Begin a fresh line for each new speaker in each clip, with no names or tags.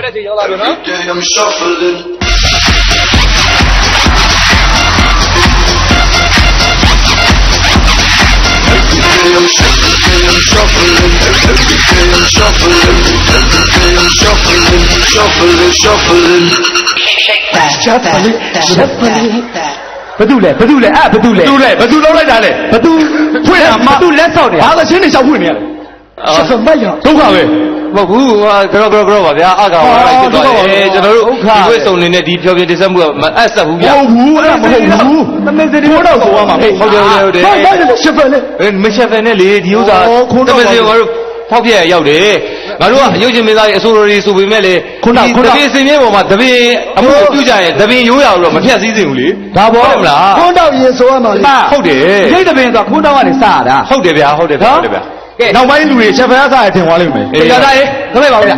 တဲ့ချိန်ရောက်လာပြီနော်
I'm shuffling I'm shuffling
ဘသူလဲဘသူလဲဘသူလုံးလိုက်တာလဲဘသူဖွင့်တာမဘသူလက်ဆောက်တယ်ဘာသချင်းတွေရှောက်ဖွင့်နေရလဲရှက်မိုက်ရဒုက္ခပဲ
မဟုတ်ဘူးကတော့ပါဗျာအကောင်ပါလိုက်ဖြစ်သွားတယ်ကျွန်တော်တို့ဒီဝိစုံနေနဲ့ဒီဖြောပြတင်ဆက်မှုကမအပ်ဆက်ဘူးဗျာ
ဟုတ်ဘူးအဲ့ဒါမဟုတ်ဘူးသမင်စရီတော့ဆိုရမှာ
ဟုတ်တယ်
ရှက်ဖက်လေ
မရှက်ဖက်နဲ့လေဒီဥစ္စာသမင်စရီငါတို့ဖောက်ပြရရောက်တယ်ငါတို့ကအယုတ်ချင်းမင်းသားရဲ့အဆိုတော်တွေဆိုပေမဲ့လေတပင်းစင်မြဲပေါ်မှာတပင်းအမှုပြုကြရင်တပင်းရိုးရတော့မဖြတ်စည်းစင်ဘူးလေ
ဒါပေါ်
မလား
ခွန်းတော့ရင်ဆိုရမှာလေ
ဟုတ်တယ်
ရိတ်တပင်းဆိုခွန်းတော့ကနေစရတာ
ဟုတ်တယ်ဗျာဟုတ်တယ်ဗျာကဲ
နောက်ပိုင်းလူတွေချက်ဖက်စားရထင်သွားလိမ့်မယ်
တရားသားရေခမဲပါဦးဗျာ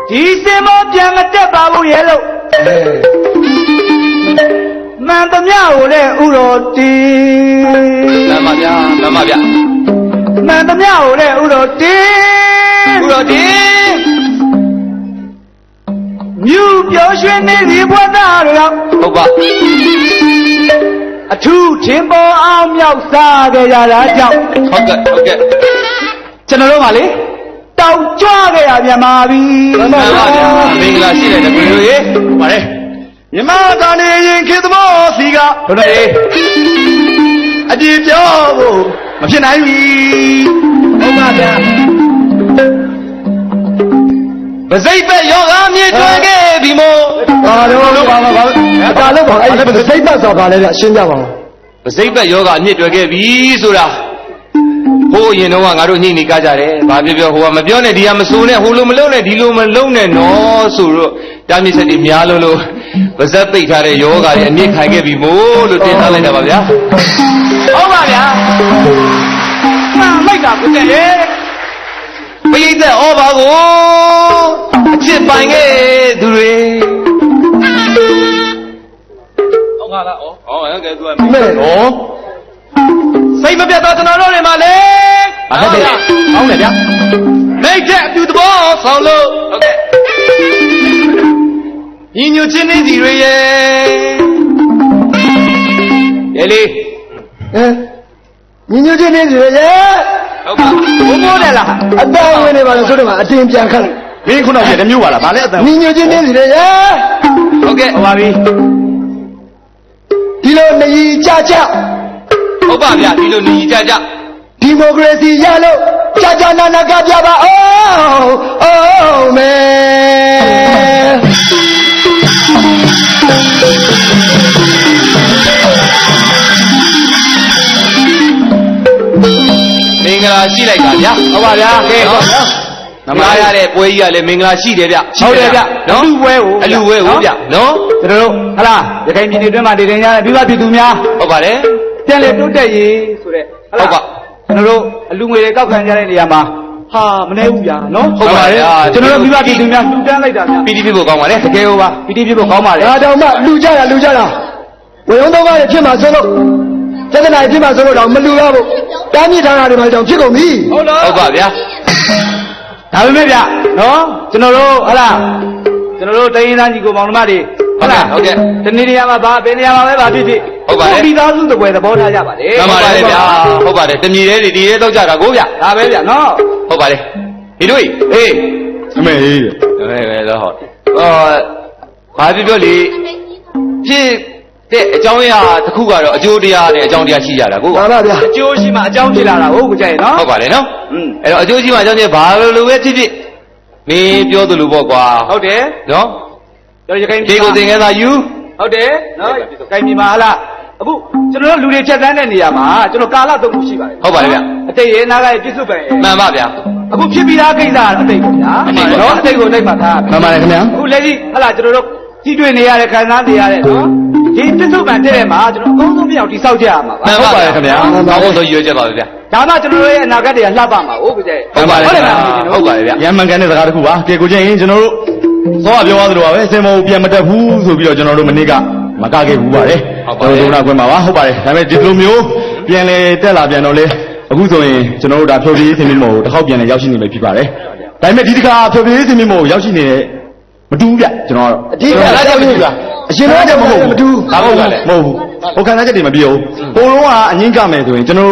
ဒီစင်မပြန်မတက်ပါဘူးရဲ့လို့မှန်သမျှကိုလည်းဥတော်တီ
မှန်ပါဗျာမှန်ပါဗျာ
မှန်သမျှကိုလည်းဥတော်တီမြူပြောရွှင်နေဒီဘဝသားတွေတော့
ဟုတ်ပါ
အထူးချင်းပေါ်အောင်မြောက်စားကြရတာကြောင့်
ဟုတ်ကဲ့
ကျွန်တော်တို့ကလေတောက်ကြွခဲ့ရပြန်ပါပြီ
မှန်ပါဗျာမင်္ဂလာရှိတယ်ကွယ်တို့ရေ
ပါလေမြမသားနေရင်ခေသမောစီက
တို့လေ
အကြည့်ပြောဖို့မဖြစ်နိုင်ပြီ
ဟုတ်ပါဗျာဗစိတ်ပဲယောဂမြင့်ထွယ်ခဲ့ပြီမို့
ဘာလို့ဘာဒါလို့ဘာအဲ့ဒါဗစိတ်ပဲဆိုတာလည်းရှင်းကြပါဦး
ဗစိတ်ပဲယောဂအမြင့်ထွယ်ခဲ့ပြီဆိုတာဟိုးရင်တော့ငါတို့ညှိနေကြကြတယ်ဘာပြောဟိုကမပြောနဲ့ဒီကမစိုးနဲ့ဟိုလိုမလုံးနဲ့ဒီလိုမလုံးနဲ့နော်ဆိုတော့တာမြင့်ဆက်တွေများလို့ဗဇက်ပိတ်ထားတဲ့ယောဂတွေအမြင့်ခံခဲ့ပြီမို့လို့တင်ထားလိုက်တာပါဗျာ
ဟုတ်ပါဗျာမှန်လိုက်တာကိုတဲ့
ပိဋသက်ဩဘာကိုအချစ်ပိုင်ခဲ့သူတွေဟုတ်ကလားဩဟုတ်ကဲ့သူက
မဲဩ
စိတ်မပြတ်တော့ကျွန်တော်တို့တွေမှာလေ
ဟုတ်တယ်ကောင်းတယ်ဗျာ
မိတ်တဲ့အတူတဘောဆောင်လို့ဟုတ်ကဲ့ညီညွတ်ချင်းနေစီတွေရဲ့လေလေ
ညီညွတ်ချင်းနေစီတွေရဲ့
ဟုတ်ပါ
ဘိုးဘိုးတယ်လားအတန်းဝင်နေပါလို့ဆိုတော့မှအတင်းပြန်ခတ်လိုက်မင်းခုနကတမျိုးပါလားဗာလဲအတန်းညီညွတ်ချင်းနေစီတွေရဲ့
ဟုတ်ကဲ့
ဟုတ်ပါပြီဒီလိုနေကြကြ
ဟုတ်ပါဗျာဒီလိုနေကြကြ
ဒီမိုကရေစီရလို့ကြာနာနာကပြပါအောင်မဲ
မင်္ဂလာရှိလိုက်တာဗျာ
ဟုတ်ပါဗျာကဲဟုတ်ဗျာ
နမရတဲ့ပွဲကြီးကလည်းမင်္ဂလာရှိတယ်ဗျ
ဟုတ်တယ်ဗျနော်
အလူဝဲကိုဗျနော်
ကျွန်တော်တို့ဟလားရခိုင်ပြည်နယ်တွင်းမှာတည်တင်ကြတဲ့ပြည်သူပြည်သူများ
ဟုတ်ပါတယ်
ပြန်လေတိုးတက်ရေးဆိုတဲ့
ဟုတ်ပါ
ကျွန်တော်တို့အလူငွေတွေကောက်ခံကြတဲ့နေရာမှာဟာမနေဘူးဗျာနော်
ဟုတ်ပါတယ်
ကျွန်တော်တို့ပြည်သူများလှူဒန်းလိုက်တာဗျာ
ပီတိဖြစ်ဖို့ကောင်းပါလေ
တကယ်ဟုတ်ပါပီတိဖြစ်ဖို့ကောင်းပါလေဒါတောင်မှလှူကြတာဝေယုံတော့ကလည်းဖြစ်မှာဆိုလို့သက္ကနာဖြစ်မှာဆိုလို့တော့မလှူရဘူးတားမြစ်ထားတာတွေမှကြောင့်ဖြစ်ကုန်ပြီ
ဟုတ်ပါဗျာ
ဒါပေမဲ့ဗျာနော်ကျွန်တော်တို့ဟလားကျွန်တော်တို့တိုင်းရင်းသားညီကိုမောင်နှမတွေ
ဟုတ်လားဟုတ်ကဲ့
ဒီနေရာမှာဘယ်နေရာမှာပဲဖြစ်
ဟုတ်ပါတယ်
မိသားစုတပွဲသဘောထားကြပါလေ
မှန်ပါတယ်ဗျာဟုတ်ပါတယ်တမြေလေးဒီရဲတော့ကြတာကိုဗျာ
ဒါပဲဗျာနော်
ဟုတ်ပါတယ်ဒီတို့အေး
အမေအေး
ပဲတော့ဟုတ်ဘာပြောလေဖြစ်တဲ့အကြောင်းအရာတစ်ခုကတော့အကျိုးတရားနဲ့အကြောင်းတရားရှိကြတာကို
မှန်ပါဗျာအကျိုးရှိမှအကြောင်းဖြစ်လာတာဟုတ်ကြရဲ့နော်
ဟုတ်ပါတယ်နော်အဲ့တော့အကျိုးရှိမှအကြောင်းကျဘာလို့ပဲဖြစ်မင်းပြောသလိုပေါ့ကွာ
ဟုတ်တယ်
နော်
ရခိုင်
ဒီကိုသင်္ကန်းသာယူ
ဟုတ်တယ်နော်ခိုင်ပြည်မှာဟလားအခုကျွန်တော်တို့လူတွေဖြတ်သန်းတဲ့နေရာမှာကျွန်တော်ကာလသုံးခုရှိပါတယ်
ဟုတ်ပါတယ်ဗျ
အတိတ်ရဲ့အနာဂတ်ရဲ့ပြစ္ဆုတ်ပံရဲ့
မှန်ပါဗျာ
အခုဖြစ်ပြီးသားကိစ္စကအတိတ်ပေါ့ဗျာနော်အတိတ်ကိုလိုက်ပါသား
မှန်ပါတယ်ခင်ဗျာ
အခုလက်ရှိဟလားကျွန်တော်တို့ကြီးတွေ့နေရတဲ့ခံစားနေရတဲ့နော်ဒီပြစ္ဆုတ်ပံတဲ့မှာကျွန်တော်အကောင်းဆုံးပြောင်းတိဆောက်ကြရမှာ
ပါဟုတ်ပါတယ်ခင်ဗျာကောင်းဆုံးရွေးချက်ပါဗျာ
ဒါမှကျွန်တော်တို့ရဲ့အနာဂတ်တွေကလှပမှာဟုတ်ကြရဲ့
ဟုတ်ပါတယ်ဟုတ်ပါတယ်ဗျာ
ရမ်းမှန်ကန်တဲ့စကားတစ်ခုပါကဲကိုချင်းကျွန်တော်တို့သောကပြောသွားသလိုပါပဲစင်မောပြန်မတက်ဘူးဆိုပြီးတော့ကျွန်တော်တို့မနေ့ကမကခဲ့ဘူးပါတယ်
ဟုတ်ပါတယ်
ဒုနာကွင်းမှာပါဟုတ်ပါတယ်ဒါပေမဲ့ဒီလိုမျိုးပြန်လေတက်လာပြန်တော့လေ အခုဆိုရင်ကျွန်တော်တို့ဒါဖြောပြေးစင်မမို့တစ်ခေါက်ပြန်လဲရောက်ရှိနေပြီဖြစ်ပါတယ်ဒါပေမဲ့ဒီတစ်ခါဖြောပြေးစင်မမို့ရောက်ရှိနေတဲ့မတူဘူးဗျကျွန်တော်ကတော့
အဒီကလည်းမတူဘူး
အရှင်တော့မဟုတ်ဘူးမတူဘူးဘာလို့လဲမဟုတ်ဘူးဟိုခံစားချက်တွေမပြေဘူးကိုလုံးကအငင်းကြမယ်ဆိုရင်ကျွန်တော်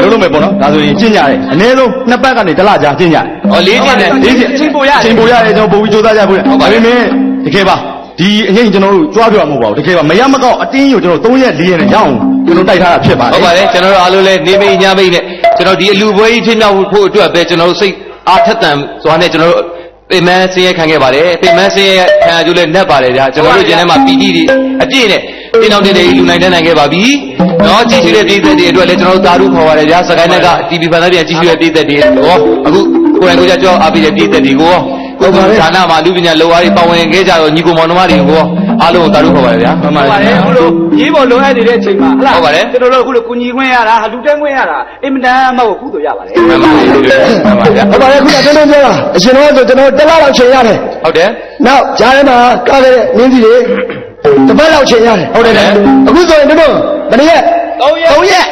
တို့လုံးမယ်ပေါ့နော်ဒါဆိုရင်ကျင့်ကြတယ်အနည်းဆုံး2ပတ်ကနေ1လကြာကျင့်ကြတယ်
ဟောလေးကျင့်တယ်
လေးကျင့်ချိန်ပိုရတယ်ကျွန်တော်ပို့ပြီးစူးစမ်းကြဖို့ဒါပေမဲ့တကယ်ပါဒီအငိမ့်ကျွန်တော်တို့ကြွားပြောမှာမဟုတ်ပါဘူးတကယ်ပါမရမကောက်အတင်းကိုကျွန်တော်3ရက်4ရက်နဲ့ရအောင်ကျွန်တော်တိုက်ထားတာဖြစ်ပါတယ်
ဟုတ်ပါတယ်ကျွန်တော်တို့အားလုံးလည်းနေမိညမိနဲ့ကျွန်တော်ဒီအလူပွဲကြီးဖြစ်မြောက်ဖို့အတွက်ပဲကျွန်တော်တို့စိတ်အားထက်သန်စွာနဲ့ကျွန်တော်တို့ပေမန်းစင်းရဲခံခဲ့ပါတယ်ပေမန်းစင်းရဲခံရကြလို့နဲ့ပါတယ်ဗျာကျွန်တော်တို့ကျင်းထဲမှာပီတိတွေအပြည့်နဲ့တင်းအောင်တဲ့လူနိုင်တဲ့နိုင်ခဲ့ပါပြီနော်ကြည့်ရှုတဲ့ပြည်သက်တွေအတွက်လည်းကျွန်တော်တို့သာဓုခေါ်ပါတယ်ဗျာစကိုင်းနက်က TV ဖန်သားပြန်ကြည့်ရှုတဲ့ပြည်သက်တွေရောအခုကိုယ်တိုင်ကိုယ်ကြောက်အားပေးတဲ့ပြည်သက်တွေကိုရောကိုယ်ကဌာနမှာလူပညာလောအားတွေပါဝင်ခဲ့ကြတော့ညီကိုမောင်နှမတွေကိုအားလုံးကိုသာဓုခေါ်ပါတယ်ဗျာ
မှန်ပါတယ်အခုလိုရေးပေါ်လိုအပ်နေတဲ့အချိန်မှာဟလားဟုတ်ပါတယ်ကျွန်တော်တို့အခုလိုကုညီခွင့်ရတာဟာလူတဲခွင့်ရတာအင်မတန်မှကုသိုလ်ရပါတယ်
မှန်ပါတယ်မှန်ပါဗျာ
ဟုတ်ပါတယ်ခုနကကျွန်တော်ပြောတာအရှင်တော်ဆိုကျွန်တော်1လလောက်ချိန်ရတယ်
ဟုတ်တယ်
နောက်ဂျားထဲမှာကားခဲ့တဲ့နင်းစီတွေတစ်ပတ်လောက်ချိန်ရတယ်ဟုတ်တယ်အခုဆိုရင်တို့ဘယ်ရက်3ရက်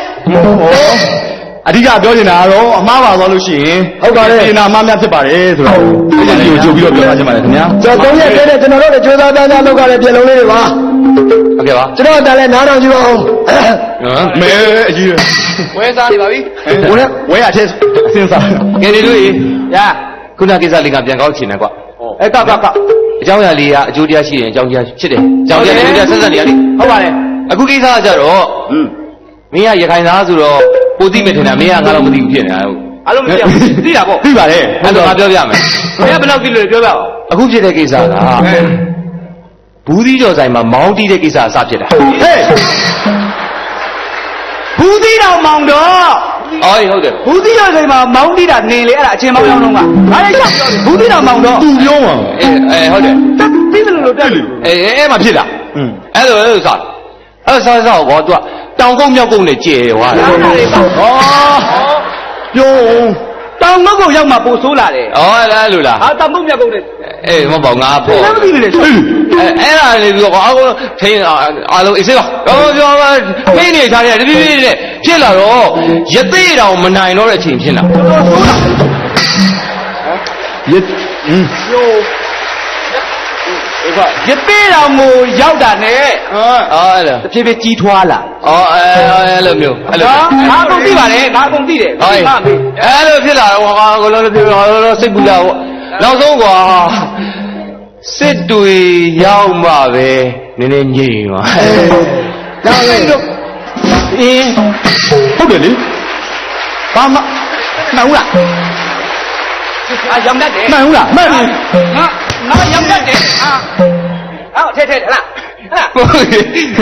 အဓိကပြောနေတာကတော့အမှားပါသွားလို့ရှိရင်ဟုတ်ပါတယ်ဒီနာအမှားများဖြစ်ပါတယ်ဆိုတော့အဲ့ဒီကိုကြိုပြီးတော့ပြောထားချင်ပါတယ်ခင်ဗျာကျွန်တော်3ရက်တည်းနဲ့ကျွန်တော်တို့လည်းကြိုးစားသားလုပ်ကြတဲ့ပြည်လုံးလေးတွေပါ
ဟုတ်ကဲ့ပါ
ကျွန်တော်တက်လဲနားတော်ကြည့်ပါဦးမဲအကြီး
ဝဲစားနေပါပြီ
ဝဲရတဲ့စဉ်းစား
ကဲဒီတို့ရေရခုနကိစ္စလေးကပြန်ကောက်ချင်တယ်ကွာ
ကောက်
အကြောင်းအရာလေးကအကျိုးတရားရှိရင်အကြောင်းတရားဖြစ်တယ်အကြောင်းတရားဆက်ဆက်နေရလေ
ဟုတ်ပါတယ်
အခုကိစ္စကကြတော့မင်းကရခိုင်သားဆိုတော့ပိုသိမယ်ထင်တာမင်းကငါတော့မသိဘူးဖြစ်နေတာဟုတ်
အားလုံးမသိဘူးသိတာပေါ့
သိပါတယ်
အဲ့တော့ငါပြောပြမယ်
မင်းကဘယ်လောက်သိလို့ပြောပြအောင်
အခုဖြစ်တဲ့ကိစ္စကဘူးသီးကျော်ဆိုင်မှာမောင်းတီးတဲ့ကိစ္စအစဖြစ်တာဟေး
ဘူးသီးတော်မောင်တော့
ဟုတ်တယ်
ဘူးသီးတော်ဆိုင်မှာမောင်းတီးတာနေလေအဲ့ဒါအချင်းမောင်းရောက်တော့ကဘာလဲချက်ပြောဘူးသီးတော်မောင်တော့
သူပြောပါ
ဟုတ်တယ်
သိတယ်လို့တက်လို့
အဲ့မှာဖြစ်တာအဲ့လိုစားကွာသူကတောင်ကုန်းမြောက်ကုန်းနဲ့ကျဲသွားတယ်
ပြောတောင်ကုန်းရောက်မှပို့ဆိုးလာတယ်
အဲ့လိုလား
ဟာတောင်ကုန်းမြောက်ကုန်းနဲ့
မဟုတ်ပါဘူးငါဖို့
မသိဘူးလေ
အဲ့ဒါလေပြီးတော့အားလုံးထိန်းအားလုံးအေးစေးပါပြောဖိနေထားတယ်တပြည့်ပြည့်နဲ့ဖြစ်လာတော့ရသေးတောင်မနိုင်တော့တဲ့အချိန်ဖြစ်လာ
တော်ဆိုးလာရသေးတော်မူရောက်တာနဲ့
အဲ့လို
တဖြည်းဖြည်းကြီးထွားလာ
အဲ့လိုမျိုး
အဲ့လိုငါကုန်သိပါတယ်ငါကုန်သိတယ်
အဲ့လိုဖြစ်လာတော့ငါကလည်းပြောစိတ်ပူလာပေါ့နောက်ဆုံးကွာစစ်တွေရောက်မှပဲနည်းနည်းငြိမ်ပါ
ဒါလည်းဟုတ်တယ်လေဘာမှမှန်ဘူးလား
ရောင်တတ်တယ်
မှန်ဘူးလားမှန်ပြီ
ငါရောင်တတ်တယ်ထဲဟလား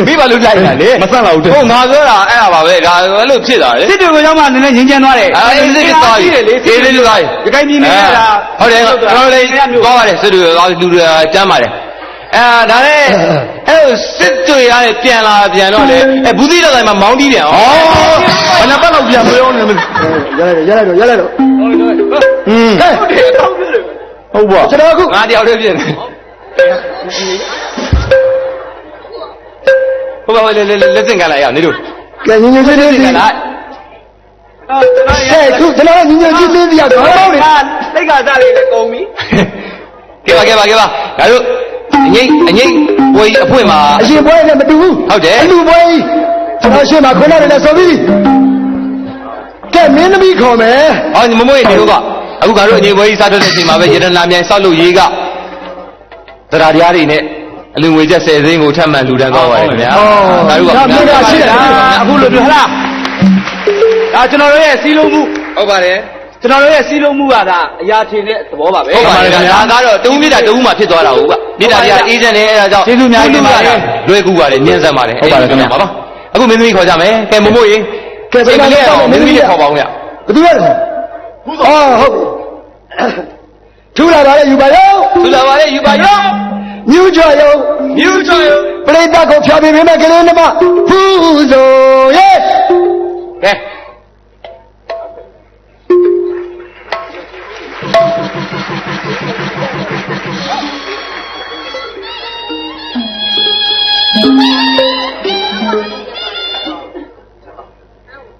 မိဘလူလိုက်တာလေ
မဆန့်တော့ဘူး
ဟုတ်ငါပြောတာအဲ့ဒါပါပဲဒါအဲ့လိုဖြစ်တာလေ
စစ်တွေကိုရောက်မှနည်းနည်းငြင်းချမ်းသွားတယ်
အဲ့စစ်တွေသွားပြီ
အေးလေးလူသွားပြီဒီကိုင်းမြင်နေတာ
ဟုတ်တယ်ကျွန်တော်လည်းသွားပါတယ်စစ်တွေလူတွေကျမ်းပါတယ်ဒါနဲ့အဲ့စစ်တွေရတယ်ပြန်လာပြန်တော့လေဘူးသီးတော်တိုင်းမှာမောင်းတီးတယ်
ဘယ်နှပတ်လောက်ပြန်ပြောနေမလဲရလိုက်တော့
ဟုတ်
ပါ
ကျွန်တော်အခုငါတယောက်တည်းပြင်တယ်ဟုတ်ပါဘူးလက်စင်ကလာရအောင်နေတို့
ကဲညီညီချင်းလေးကလာခုကျွန်တော်ညီညီချင်းလေးတယောက်တော့
ဟုတ်တယ်တိတ်ကစားလေးလည်းကုန်ပြီ
ကဲပါဒါတို့အငိမ့်ပွဲအဖွင့်မှာ
အရှင်ပွဲနဲ့မတူဘူး
ဟုတ်တယ်
အလူပွဲကျွန်တော်ရှင်းမှာခေါ်ရတယ်လည်းဆိုပြီးကဲမင်းသမီးခေါ်မယ်
ဟောမမွေးနေတို့ကအခုငါတို့အငိမ့်ပွဲကြီးစားတဲ့ချိန်မှာပဲရတနာမြိုင်ဆောက်လို့ရေးကတရားတရားတွေနဲ့အလူငွေကျပ်10သိန်းကိုထပ်မံလှူဒန်းသွားပါတယ်ခင်ဗျာ
ဒါတို့ကရှိတာအခုလိုပြောဟလားဒါကျွန်တော်တို့ရဲ့စီးလုံးမှု
ဟုတ်ပါတယ်
ကျွန်တော်တို့ရဲ့စီးလုံးမှုကဒါအရာထင်တဲ့သဘောပါပဲ
ဟုတ်ပါတယ်ခင်ဗျာဒါကတော့တုံးမြစ်တာတုံးမှဖြစ်သွားတာဟုတ်ကမြစ်တာတရားအေးချမ်းနေအဲဒါကြောင့်
ကျေးဇူးများတင်ပါတယ်
လွယ်ကူပါတယ်ညှင်းဆန်ပါတယ်ဟုတ်ပါတယ်ခင်ဗျာပါအခုမင်းသမီးခေါ်ကြမယ်ကဲမမို့ရေ
ကဲဘယ်လိုလဲ
မင်းသမီးခေါ်ပါဦးဗျ
ဘယ်သူလဲဟုတ်ထူလာပါလေယူပါရောမြူးကြော်ရုံပရိသတ်ကိုဖြောပြပေးမယ်ကလေးနှမဖူးဆိုရဲ့
ကဲ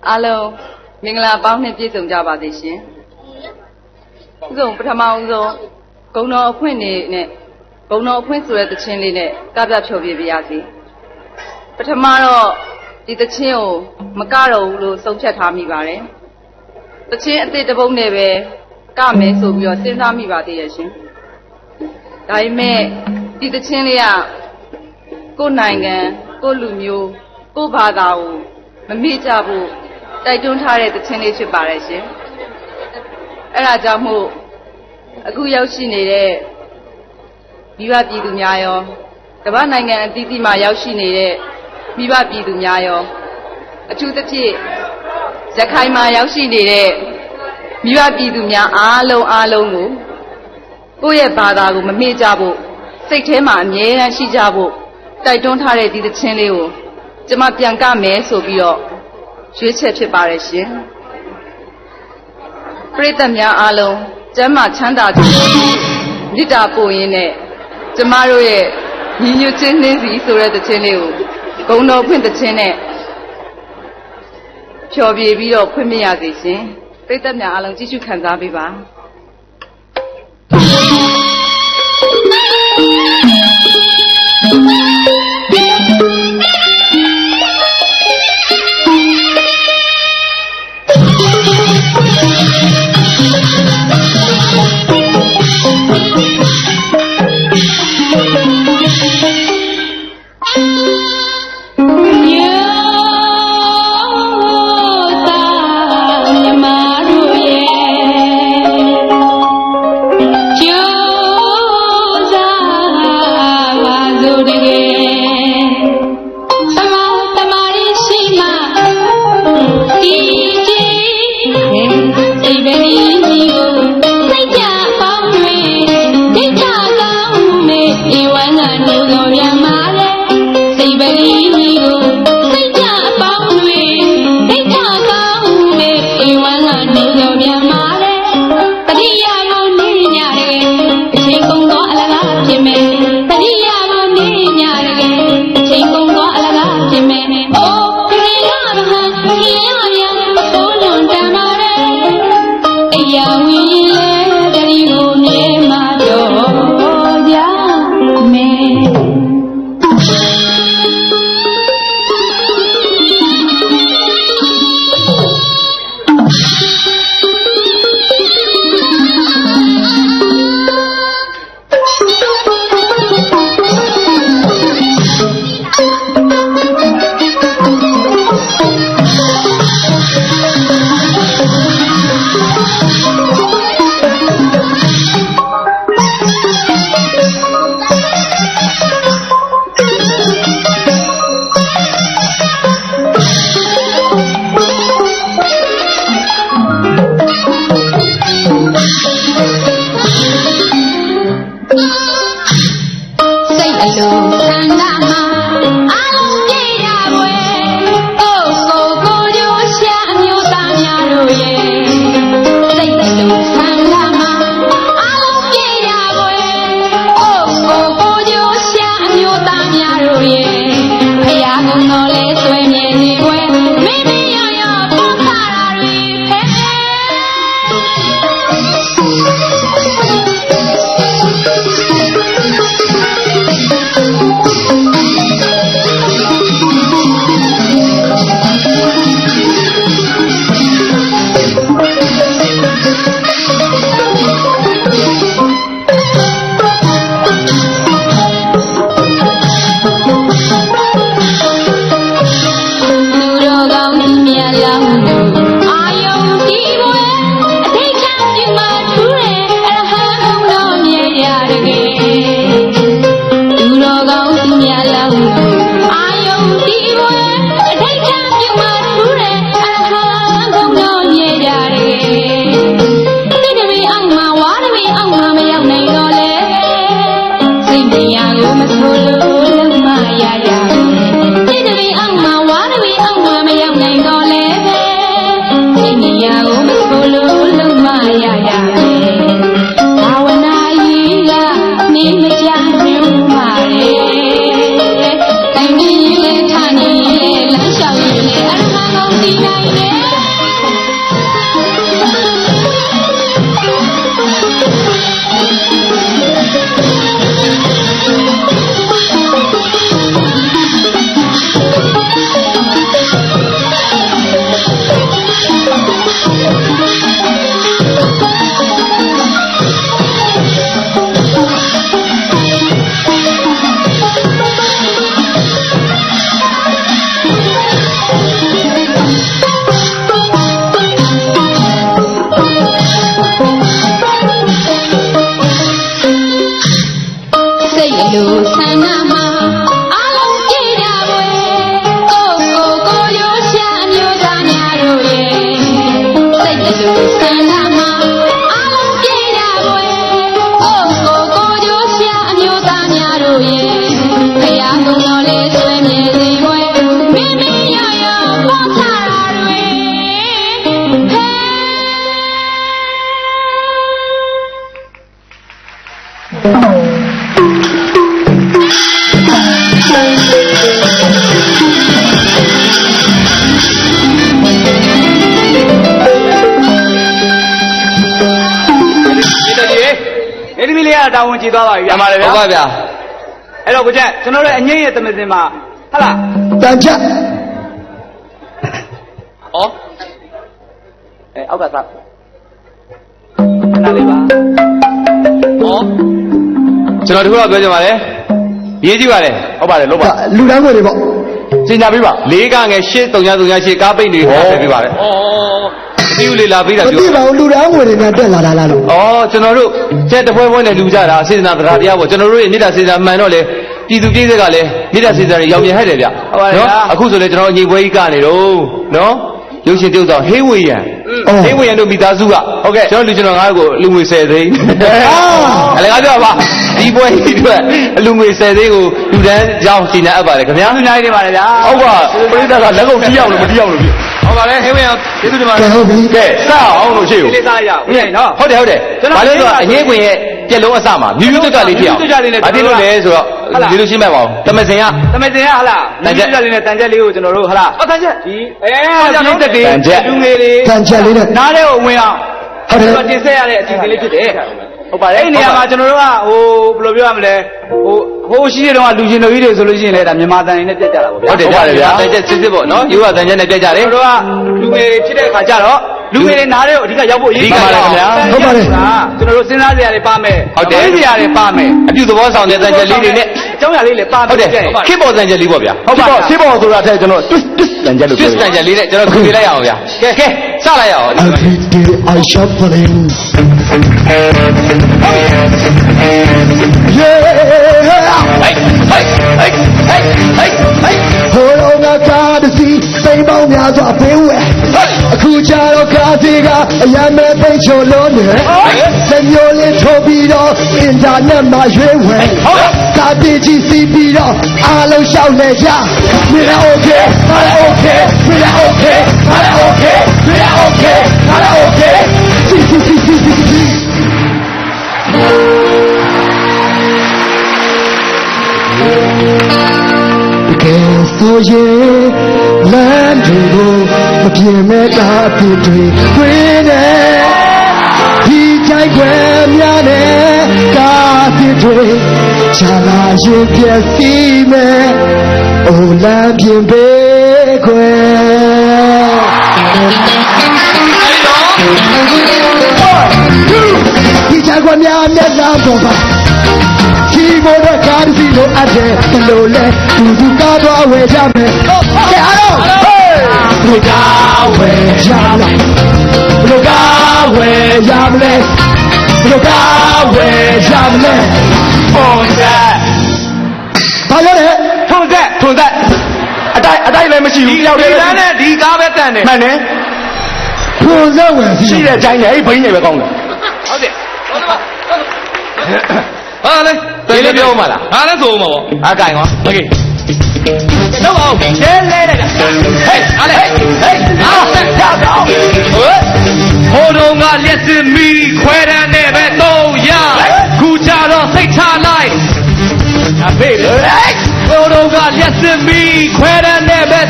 အားလုံး မင်္ဂလာပေါင်းနဲ့ပြည့်စုံကြပါစေရှင်ဥဆုံးပထမဦးဆုံးဂုဏတော်အဖွင့်နေနဲ့ဂုဏတော်အဖွင့်ဆိုတဲ့သချင်းလေးနဲ့ကပြဖြောပြပြရစီပထမတော့ဒီသချင်းကိုမကတော့ဘူးလို့ဆုံးဖြတ်ထားမိပါတယ်သချင်းအစ်စ်တစ်ပုဒ်နဲ့ပဲကမယ်ဆိုပြီးတော့စဉ်းစားမိပါသေးရဲ့ရှင်ဒါပေမဲ့ဒီသချင်းလေးကကိုယ်နိုင်ငံကိုယ်လူမျိုးကိုယ်ဘာသာကိုမမေ့ကြဘူးတိုက်တွန်းထားတဲ့သချင်းလေးဖြစ်ပါတယ်ရှင်အဲ့ဒါကြောင့်မို့အခုရောက်ရှိနေတဲ့မိဘပြည်သူများရောကမ္ဘာနိုင်ငံအသီးသီးမှာရောက်ရှိနေတဲ့မိဘပြည်သူများရောအထူးသဖြင့်ရခိုင်မှာရောက်ရှိနေတဲ့မိဘပြည်သူများအားလုံးကိုယ့်ရဲ့ဘာသာကိုမမေ့ကြဖို့စိတ်ထဲမှာအမြဲတမ်းရှိကြဖို့တိုက်တွန်းထားတဲ့ဒီသချင်းလေးကိုကျွန်မပြန်ကမယ်ဆိုပြီးတော့ရွေးချက်ဖြစ်ပါတယ်ရှင်ပရိသတ်များအားလုံးကျမ်းမာချမ်းသာကြမေတ္တာပို့ရင်းနဲ့ကျမတို့ရဲ့ညီညွတ်ခြင်းနှင်းစီဆိုတဲ့သချင်းလေးကိုဂုဏ်တော်ဖွင့်သချင်းနဲ့ဖြော်ပြပြီးတော့ဖွင့်ပြရစီရှင်ပရိသတ်များအားလုံးကြည့်ရှုခံစားပေးပါ
Yo
ကြည့်သွားပါပြီဗျာမှန်တယ်ဗျာ
ဟုတ်ပါဗျာ
အဲ့တော့ကိုကျက်ကျွန်တော်တို့အငိမ့်ရဲ့သမစင်မှာဟုတ်လား
တန်ချက်
ဩအောက်ကစားနားလေးပါ
ကျွန်တော်တို့ကပြောကြပါလေရေးကြည့်ပါလေ
ဟုတ်ပါတယ်လို့ပါလူတန်းခွေတွေပေါ့စင်ညာပေးပါ
၄ကငယ်၈3 3 8ကားပိတ်နေဟောပေးပါလေဒီဦးလေးလာပြီးတာ
ပြောမသိပါဘူးလူတန်းခွေတွေနဲ့တက်လာလားလို့
ကျွန်တော်တို့ကျက်တပွဲပွဲနဲ့လူကြတာစေတနာတရားတရားပေါ့ကျွန်တော်တို့ရဲ့မေတ္တာစေတနာမှန်တော့လေပြည်သူပြည်ဆက်ကလည်းမေတ္တာစေတနာတွေရောင်မြင်ဟဲ့တယ်ဗျနော်အခုဆိုလေကျွန်တော်အငြိပွဲကြီးကနေတော့နော်ရုပ်ရှင်ပြုတ်ဆောင်ဟေးဝေယံဟေးဝေယံတို့မိသားစုကဟုတ်ကဲ့ကျွန်တော်ငါ့ကိုလူငွေ10သိန်းအလကားပြောပါဒီပွဲကြီးအတွက်အလူငွေ10သိန်းကိုလူတန်းကြောင်းရှင်းနေအပ်ပါတယ်ခင်ဗျာ
လူနိုင်နေပါတယ်ဗျာ
ဟုတ်ပါပရိသတ်ကလက်ကုပ်တီးအောင်လို့မတီးအောင်လို့ပြ
ဟုတ်ပါလေဟေးဝေယံကျေးဇူးတင်ပါတယ်
ဟုတ်ပြီ
ကဲစအောင်လို့ရှိဦး
လေးစားရအောင်ဟုတ်နော်
ဟုတ်တယ်ဘာလို့ဆိုတော့အငြင်းခွင်ရဲ့ပြက်လုံးအစမှာမြူးမြူးတွတ်လေးဖြစ်အောင်ဘာဖြစ်လို့လဲဆိုတော့ဒီလိုရှင်းမဲ့ပါအောင်တမစင်က
ဟလားတန်ချက်လေးနဲ့တန်ချက်လေးကိုကျွန်တော်တို့ဟလားတန်ချက်ဒီကျွန်တော်တက်တယ်လူငယ်လေး
တန်ချက်လေးနဲ့
နားလေးကိုဝင်အောင်ဟုတ်တယ်တင်ဆက်ရတဲ့အစီအစဉ်လေးဖြစ်တယ်ဟုတ်ပါတယ်အဲ့ဒီနေရာမှာကျွန်တော်တို့ကဘယ်လိုပြောရမလဲဟိုရှိတဲ့တော့လူရှင်တို့ကြီးတွေဆိုလို့ရှိရင်လည်းဒါမြန်မာတန်တွေနဲ့ပြတ်ကြတာပေါ့ဗျာ
ဟုတ်တယ်ဗျာတန်ချက်စစ်စစ်ပေါ့နော်ယူဝတန်ချက်နဲ့ပြတ်ကြတယ်
တို့ကလူငယ်ဖြစ်တဲ့အခါကျတော့လူငယ်တွေနားတွေကိုအဓိကရောက်ဖို့အရေးကြီး
ပါတယ်ခင်ဗျာ
ဟုတ်ပါတယ်
ကျွန်တော်တို့စဉ်းစားစရာတွေပါမယ်
ဟုတ်တယ်
စရာတွေပါမယ်
အပြုသဘောဆောင်တဲ့တန်ချက်လေးတွေနဲ့
အကြောင်းအရာလေးလည်းပါ
ဟုတ်တယ်ခေပေါ်တန်ချက်လေးပေါ့ဗျာ
ဟုတ်ပါခေပေါ်ဆိုတာတဲ့ကျွန်တော် twist တန်ချက်လို့
ပြောတယ် twist တန်ချက်လေးနဲ့ကျွန်တော်ခွေလိုက်ရအောင်ဗျာကဲစလိုက်ရအောင်
Every day I shuffling Yeah hey Hold on a card to see စိတ်ပေါင်းများစွာဘေးဝဲအခုကြတော့ကားစီကအရန်မဲ့ပိတ်ချိုလုံးနေစမျိုးလေးထိုးပြီးတော့အင်တာနက်မှာရွေးဝဲကားတီကြီးစီးပြီးတော့အားလုံးရှောက်နေကြမင်း okay ငါ okay မင်း okay ငါ okay မင်း okay ငါ okay စီကဲဆိုရင်လမ်းတွေကိုမပြင်းမဲ့တာအဖြစ်တွေတွင်နေဒီကြိုက်ွယ်များနဲ့ကားအဖြစ်တွေချလာရင်ပြည့်စည်မဲ့အိုလမ်းပြင်ပေးခွဲဒီကြိုက်ွယ်များမျက်နှာပေါ်ပါဒီဘောတော့ကားစီလိုအပ်တယ်ဘလို့လဲသူကားတော့ဝယ်ကြမယ်ကဲအားလုံးဘလို့ကားဝယ်ကြလားဘလို့ကားဝယ်ရမလဲဘလို့ကားဝယ်ရမလဲပုံစံဘာလို့လဲ
ထုံသက်
အတိုက်လည်းမရှိဘူး
ရောက်တယ်ဒီလမ်းနဲ့ဒီကားပဲတန်တယ်
မှန်တယ်ထုံသက်ဝယ်ရှိတဲ့တိုင်းနဲ့အဲ့ဘိန်းတွေပဲကောင်းတယ်
ဟုတ်တယ်
ဟာလေဒီလေးပြောမှလား
ဟာလည်းဆိုမှာပေါ့
အားကင်ရောโอเค
တော့အောင်ကျဲလဲလိုက်တာဟေးအားလေဟေးအားဆက်ကြတော့ဟိုတုန်းကလက်စမီခွဲတန်းနဲ့ပဲ300ခုကြတော့စိတ်ချလိုက်အဖေလေဟိုတုန်းကလက်စမီခွဲတန်းနဲ့ပဲ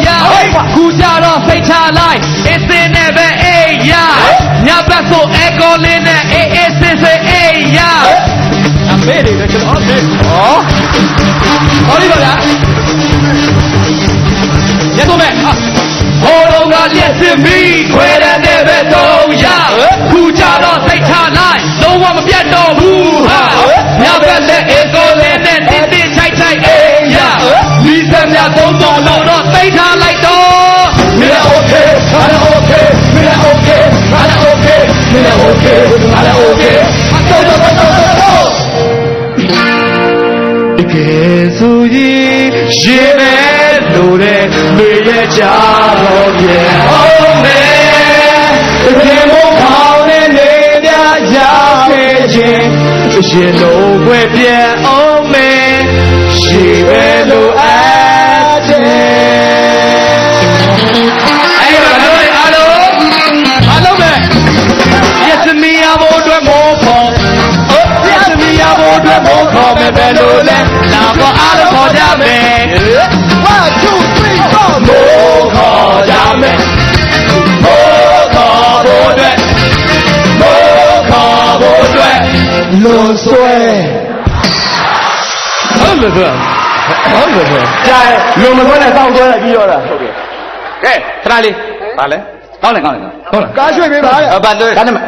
300ခုကြတော့စိတ်ချလိုက်အစ်စင်းနဲ့ပဲ800ညဘက်ဆိုအကောလေးနဲ့အေးအေးစစ်စစ်800အမေတွေကျွန်တော်ဟုတ်ဟောဒီပါလားရတော့မယ်ဟိုတော့ကလက်စမီခွဲတဲ့နဲ့ပဲ300ခုကြတော့စိတ်ချလိုက်လုံးဝမပြတ်တော့ဘူးဟာညဘက်နဲ့အေကိုလေးနဲ့တင်းတင်းချိုက်ချိုက်အေးရလီစက်များသုံးလုံးတော့သိထားလိုက်တော့မင်း okay ငါ okay မင်း okay ငါ okay မင်း okay ငါ okay တော့ကဲဆိုရင်ရေမဲ့လို့တဲ့မေရဲ့ကြတော့ပြန်အောင်မယ်ဒီမို့ခေါင်းနဲ့နေပြရခဲ့ခြင်းရေလုံးွယ်ပြန်အောင်မယ်ရေပဲလို့အပ်တယ်အဲ့ဒါလို့အားလုံးပဲယက်သမီးအဖို့အတွက်မောဖို့ယက်သမီးအဖို့အတွက်မောခေါ်မယ်ပဲလို့လဲလာဖို့အားလုံးခေါ်ကြမယ် 1 2 3 4မောခေါ်ကြမယ်မောခေါ်ဖို့အတွက်မောခေါ်ဖို့အတွက်
လွန်ဆွဲ ကြာလုံမခွဲနဲ့တောင်းသွားလိုက်ပြီးတော့လားဟုတ်ကဲ့
ကဲခဏလေးပါလဲ
ကောင်းတယ်ဟုတ်လား
ကားရွှေ့ပေးပါလေ
ဘာလို့
ဒါနဲ့မ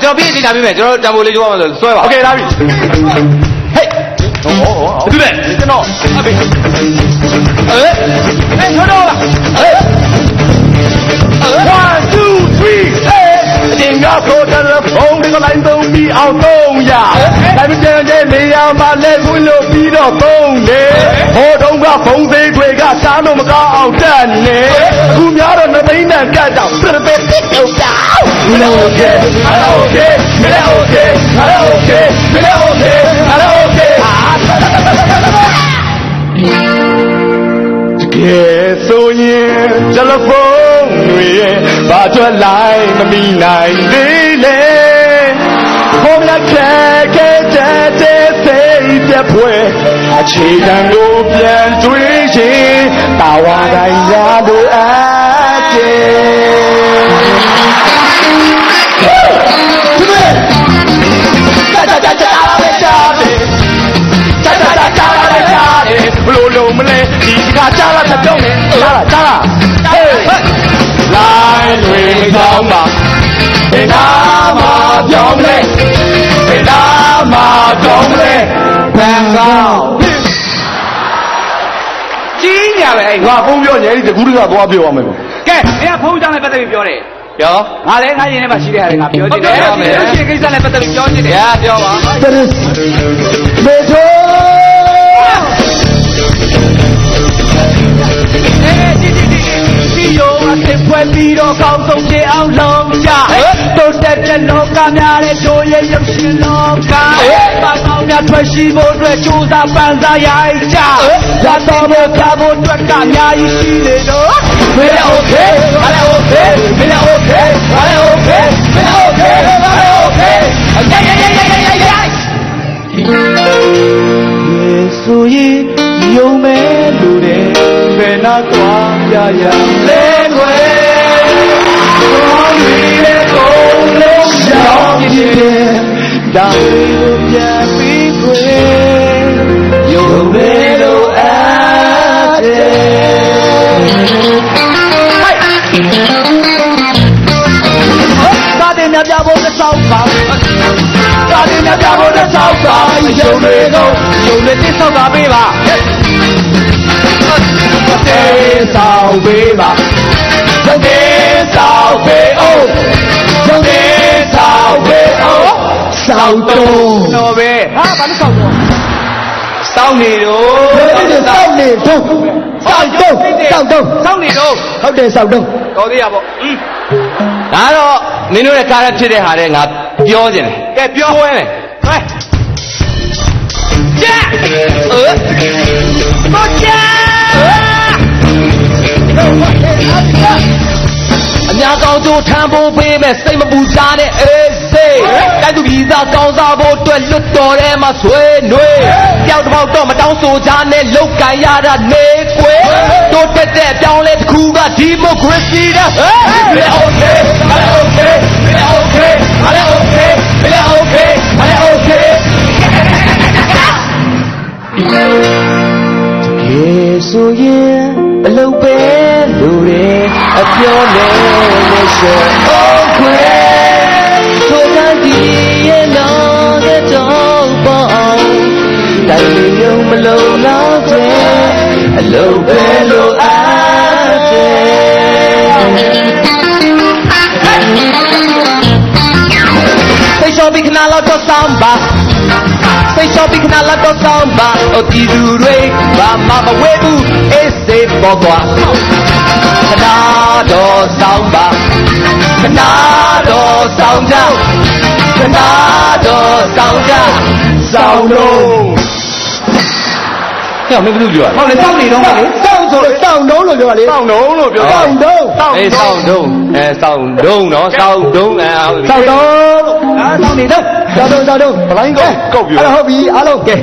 ကျွန်တော်ပြည့်တင်တာပြမယ်ကျွန်တော်တံပိုးလေးကြိုးအောင်ဆိုဆွဲပါ
โอเคလာပြီဟေး
ဒီမဲ့
ကျွန်တော်
ဟုတ်ပြီ
ထွန်းတော့လား1 2 3အတင်ငါကိုတယ်ဖုန်းတွေကလိုင်းသုံးပြီးအောင်300ဒါပေမဲ့တဲ့နေရာမှာလဲခွင့်လို့ပြီးတော့3နေဟိုတုန်းကဖုန်းသေးတွေကစားလို့မကောင်းအောင်တက်နေအခုများတော့2သိန်းနဲ့ကတ်တော့ပြပြတစ်တော့ကောင်းမလို့ကဲမလို့ကဲမလို့ကဲမလို့ကဲမလို့ကဲမလို့ကဲကဲဆိုရင်တယ်လီဖုန်းတွေရဲ့ဘာထွက်လိုက်မမီနိုင်သေးလေဘုံလက်ခဲခဲတဲ့စိတ်ပြပွဲအခြေခံကိုပြန်တွေးရင်တာဝါတိုင်းရလို့အပ်တယ်ဘလို့လုံးမလဲဒီကကြားလာတဲ့ပြောင်းနေကြားလာဟေးလိုင်းတွေကြောင်းပါဘယ်နာမှာပြောင်းလဲဘယ်နာမှာပြောင်းလဲဘန်ကောက်
ကြီးညာပဲ
ငါဖုန်းပြောညအဲဒီတကူးတကသွားပြောရမယ်
ကဲမင်းကဖုန်းကြောင်းနဲ့ပတ်သက်ပြီးပြောတယ်
ပြော
ငါလည်းငါရင်ထဲမှာရှိတဲ့ဟာတွေငါပြောချင်တယ်ရှင်းကိစ္စနဲ့ပတ်သက်ပြီးပြောချင်တယ်
ပြောပါ
ဘေထိုး
ဒီယောအစ်ဖွဲ့ပြီးတော့ကောင်းဆုံးခြင်းအောင်လုံးကြတိုးတက်တဲ့လောကများတဲ့တို့ရဲ့ရုပ်ရှင်လောကပါကောင်းများထွက်ရှိဖို့အတွက်ကြိုးစားပန်းစားရိုက်ကြရတော်ဖို့ပြဖို့အတွက်ကများကြီးရှိနေတော့မင်းလည်း okay ငါလည်း okay မင်းလည်း okay ငါလည်း okay မင်းလည်း okay ငါလည်း okay
ဆိုရင်ယုံမဲ့လူတွေဘယ်နာသွားရရလဲခွေကောင်းပြီလေကုန်လုံးရှောင်းကြည့်ဒါကိုပြန်ပြီးခွေယုံမဲ့လို့အပ်တယ်ကားတင်ပြဖို့တစ်ဆောက်ပါကားတင်ပြဖို့တစ်ဆောက်ပါယုံတွေကိုယုံတွေတစ်ဆောက်ပါပေးပါတဲ့ဆောက်ပေးပါတဲ့ဆောက်ပေးအောင်တဲ့ဆောက်ပေးအောင်ဆောက်တော့ပဲဟာဘာလို့ဆောက်တော့
စောင်းနေတော့
ဆောက်နေတော့ဆောက်တော့
စောင်းနေတော့
ဟုတ်တယ်ဆောက်တော့
တော်သေးရပေါ့
ဒါတော့မင်းတို့ရဲ့ကားရဖြစ်တဲ့ဟာတဲ့ငါပြောခြင်းတယ်
ကဲပြော
ဝဲမယ်
ဟဲ့ကြက်တော့ကြက်
အများကောင်းကျိုးထမ်းဖို့ပေးမဲ့စိတ်မပူစားတဲ့အေးစိတ်တိုက်သူပြည်သားကောင်းစားဖို့အတွက်လွတ်တော်ထဲမှာဆွေးနွေးတယောက်တစ်ပေါက်တော့မတောင်းဆိုကြနဲ့လောက်ကန်ရတာနေကွယ်တိုးတက်တဲ့ပြောင်းလဲတစ်ခုကဒီမိုကရေစီတဲ့ဟေးဘယ်โอเคဘယ်โอเคဘယ်โอเคဘယ်โอเคဘယ်โอเคဘယ်โอเค
ကေဆိုရင်အလုပ်ပဲလူတွေအပြောနဲ့လက်ရှောဟုတ်ခွေဆိုတဲ့ဒီရဲ့တော့တဲ့တော့ပေါ့တိုင်းရုံမလုံးတော့တဲ့အလုပ်ပဲလို့အားတယ်စိတ်ချပြီးခဏလောက်တော့ဆောင်ပါစိတ်ချပြီးခဏလောက်တော့ဆောင်ပါအတီးသူတွေဘာမှမဝဲဘူးအေးစေးပေါ်ကွာခဏတော့ဆောင်ပါခဏတော့ဆောင်ကြခဏတော့ဆောင်ကြဆောင်တော့
ဟဲ့မင်းဘယ်လိုပြောရလဲ
ဟုတ်လေစောင့်နေတော့လေစောင့်ဆိုစောင့်တုံးလို့ပြောလေ
စောင့်တုံးလို့ပြော
စောင့်တုံး
အေးစောင့်တုံးစောင့်တုံးနော်စောင့်တုံး
စောင့်တုံးစောင့်နေတော့စောင့်တုံးဘလိုင်းကောက်ပြောအဲ့ဟုတ်ပြီအားလုံးကဲ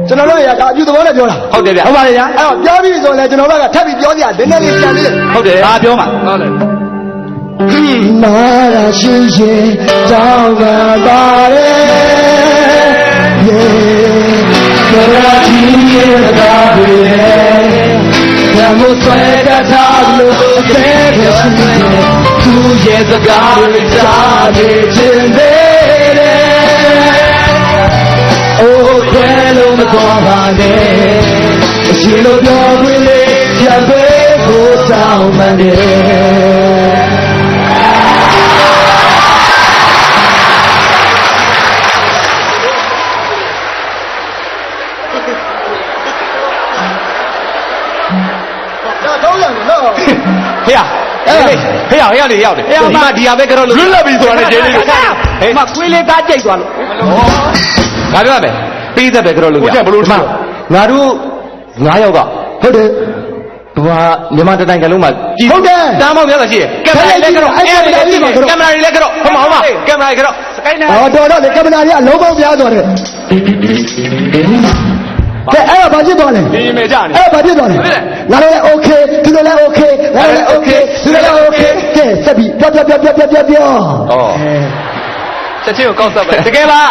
ကျွန်တော်တို့ရဒါအပြုသဘောနဲ့ပြောတာ
ဟုတ်တယ်ဗျ
ဟုတ်ပါလေဗျာအဲ့တော့ပြောပြီးဆိုရင်လည်းကျွန်တော်တို့ကထပ်ပြီးပြောစရာနည်းနည်းလေးပြန်သေးတယ်
ဟုတ်တယ်
ဒါပြောမှာ
ဟုတ်တယ်
မာရာရှိရဲ့ကြောင်းကပါတယ်ယေ
လေရောက်တယ်ဒီမှာဒီဟာပဲကတော့လို့လွတ်လပ်ပြီဆိုတာနဲ့ကျင်းနေလို့ဟဲ့မကွေးလေးသားကြိတ်သွားလို့ငါပြောမယ်ပြီးသက်ပဲကတော့လို့ပြဘလို့မှငါတို့9ယောက်ကဟုတ်တယ်ဟိုဟာမြန်မာတိုင်းကလုံးမှာကြည့်ဟုတ်တယ်တားမောက်များတာရှိတယ်ကင်မရာလေးကတော့ကင်မရာလေးကတော့ဟုတ်မှာကင်မရာလေးကတော့စကိုင်းနဲ့တော်တော်လေကင်မရာလေးအလုံးပေါင်းပြားသွားတယ်ကဲအဲ့ဒါဘာဖြစ်သွားလဲဒီမေကြနေအဲ့ဒါဘာဖြစ်သွားလဲငါတို့လည်း okay ဒီလိုလည်း okay ငါတို့လည်း okay ဒီလိုလည်း okay ကဲဆက်ပြီးပြောဩချက်ချင်းကိုကောက်ဆက်ပဲတကယ်ပါ